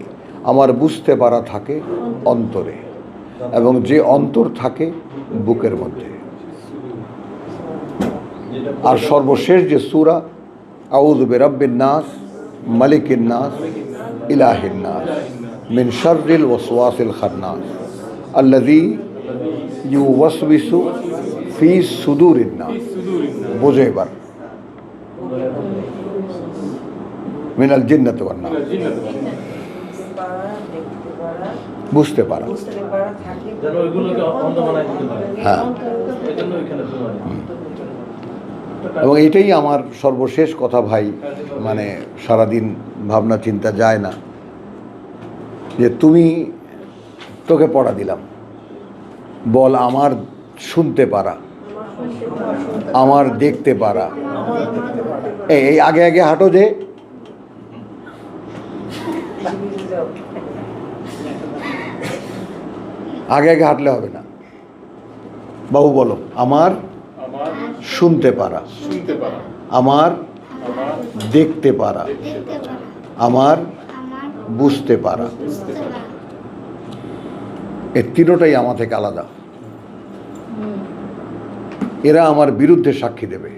আমার বুঝতে পারা থাকে অন্তরে, এবং যে অন্তর থাকে বুকের মধ্যে। আর সর্বশেষ যে সূরা, আউযু বিরাব্বিন নাস, মালিকিন নাস, ইলাহিন নাস, মিন শাররিল ওয়াসওয়াসিল খান্নাস, আল্লাযী ইউওয়াসবিসু ফি সুদুরিন নাস। বোঝো এবার, মিনাল জিন্নাতি ওয়ান নাস, বুঝতে পারা। যেন ওইগুলোকে অন্ধ বানায় দিতে পারে, হ্যাঁ, এই জন্য ওইখানে তোমার এবং এটাই আমার সর্বশেষ কথা ভাই। মানে সারাদিন ভাবনা চিন্তা যায় না, যে তুমি, তোকে পড়া দিলাম, বল আমার শুনতে পারা, আমার দেখতে পারা। এই আগে আগে হাঁটো, যে আগে আগে হাঁটলে হবে না, বাবু বলো, আমার আমার শুনতে পারা, শুনতে পারা, আমার আমার দেখতে পারা, দেখতে পারা, আমার বুঝতে পারা। বুঝতে পারা। এর তিনোটাই আমার থেকে আলাদা। এরা আমার বিরুদ্ধে সাক্ষী দেবে।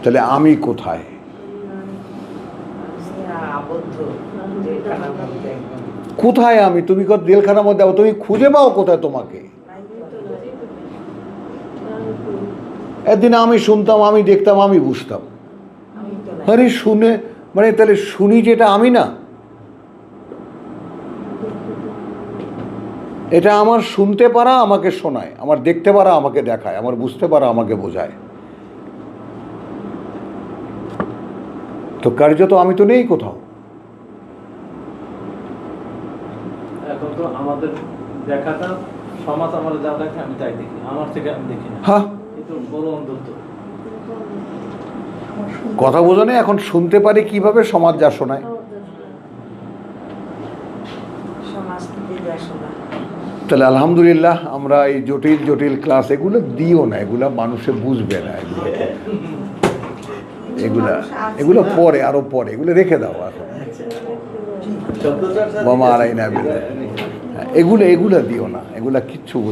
তাহলে আমি কোথায়? আবদ্ধ জেলখানার মধ্যে একদম। কোথায় আমি? তুমি কত জেলখানার মধ্যে আছো? তুমি খুঁজে পাও কোথায় তোমাকে? একদিন আমি শুনতাম, আমি দেখতাম, আমি বুঝতাম। আমি তো নাই। আরে শুনে মানে তাহলে শুনি যেটা আমি না, এটা আমার শুনতে পারা আমাকে শোনায়, আমার দেখতে পারা আমাকে দেখায়, আমার বুঝতে পারা আমাকে বোঝায়। তো কার্যত আমি তো নেই কোথাও। এখন তো আমাদের দেখাটা সমাজ আমার যা দেখে আমি তাই দেখি, আমার থেকে আমি দেখি না। হ্যাঁ, এই তো বড় অন্ধত্ব। কথা বোঝো না? এখন শুনতে পারি কিভাবে? সমাজ যা শোনায়। সমাজ থেকে দেশনা। তাহলে আলহামদুলিল্লাহ আমরা এই জটিল জটিল ক্লাস এগুলো দিও না, এগুলা মানুষে বুঝবে না। এগুলা এগুলো পরে, আরো পরে এগুলো রেখে দাও এখন। মামা আড়াই না এগুলো এগুলো দিও না, এগুলা কিচ্ছু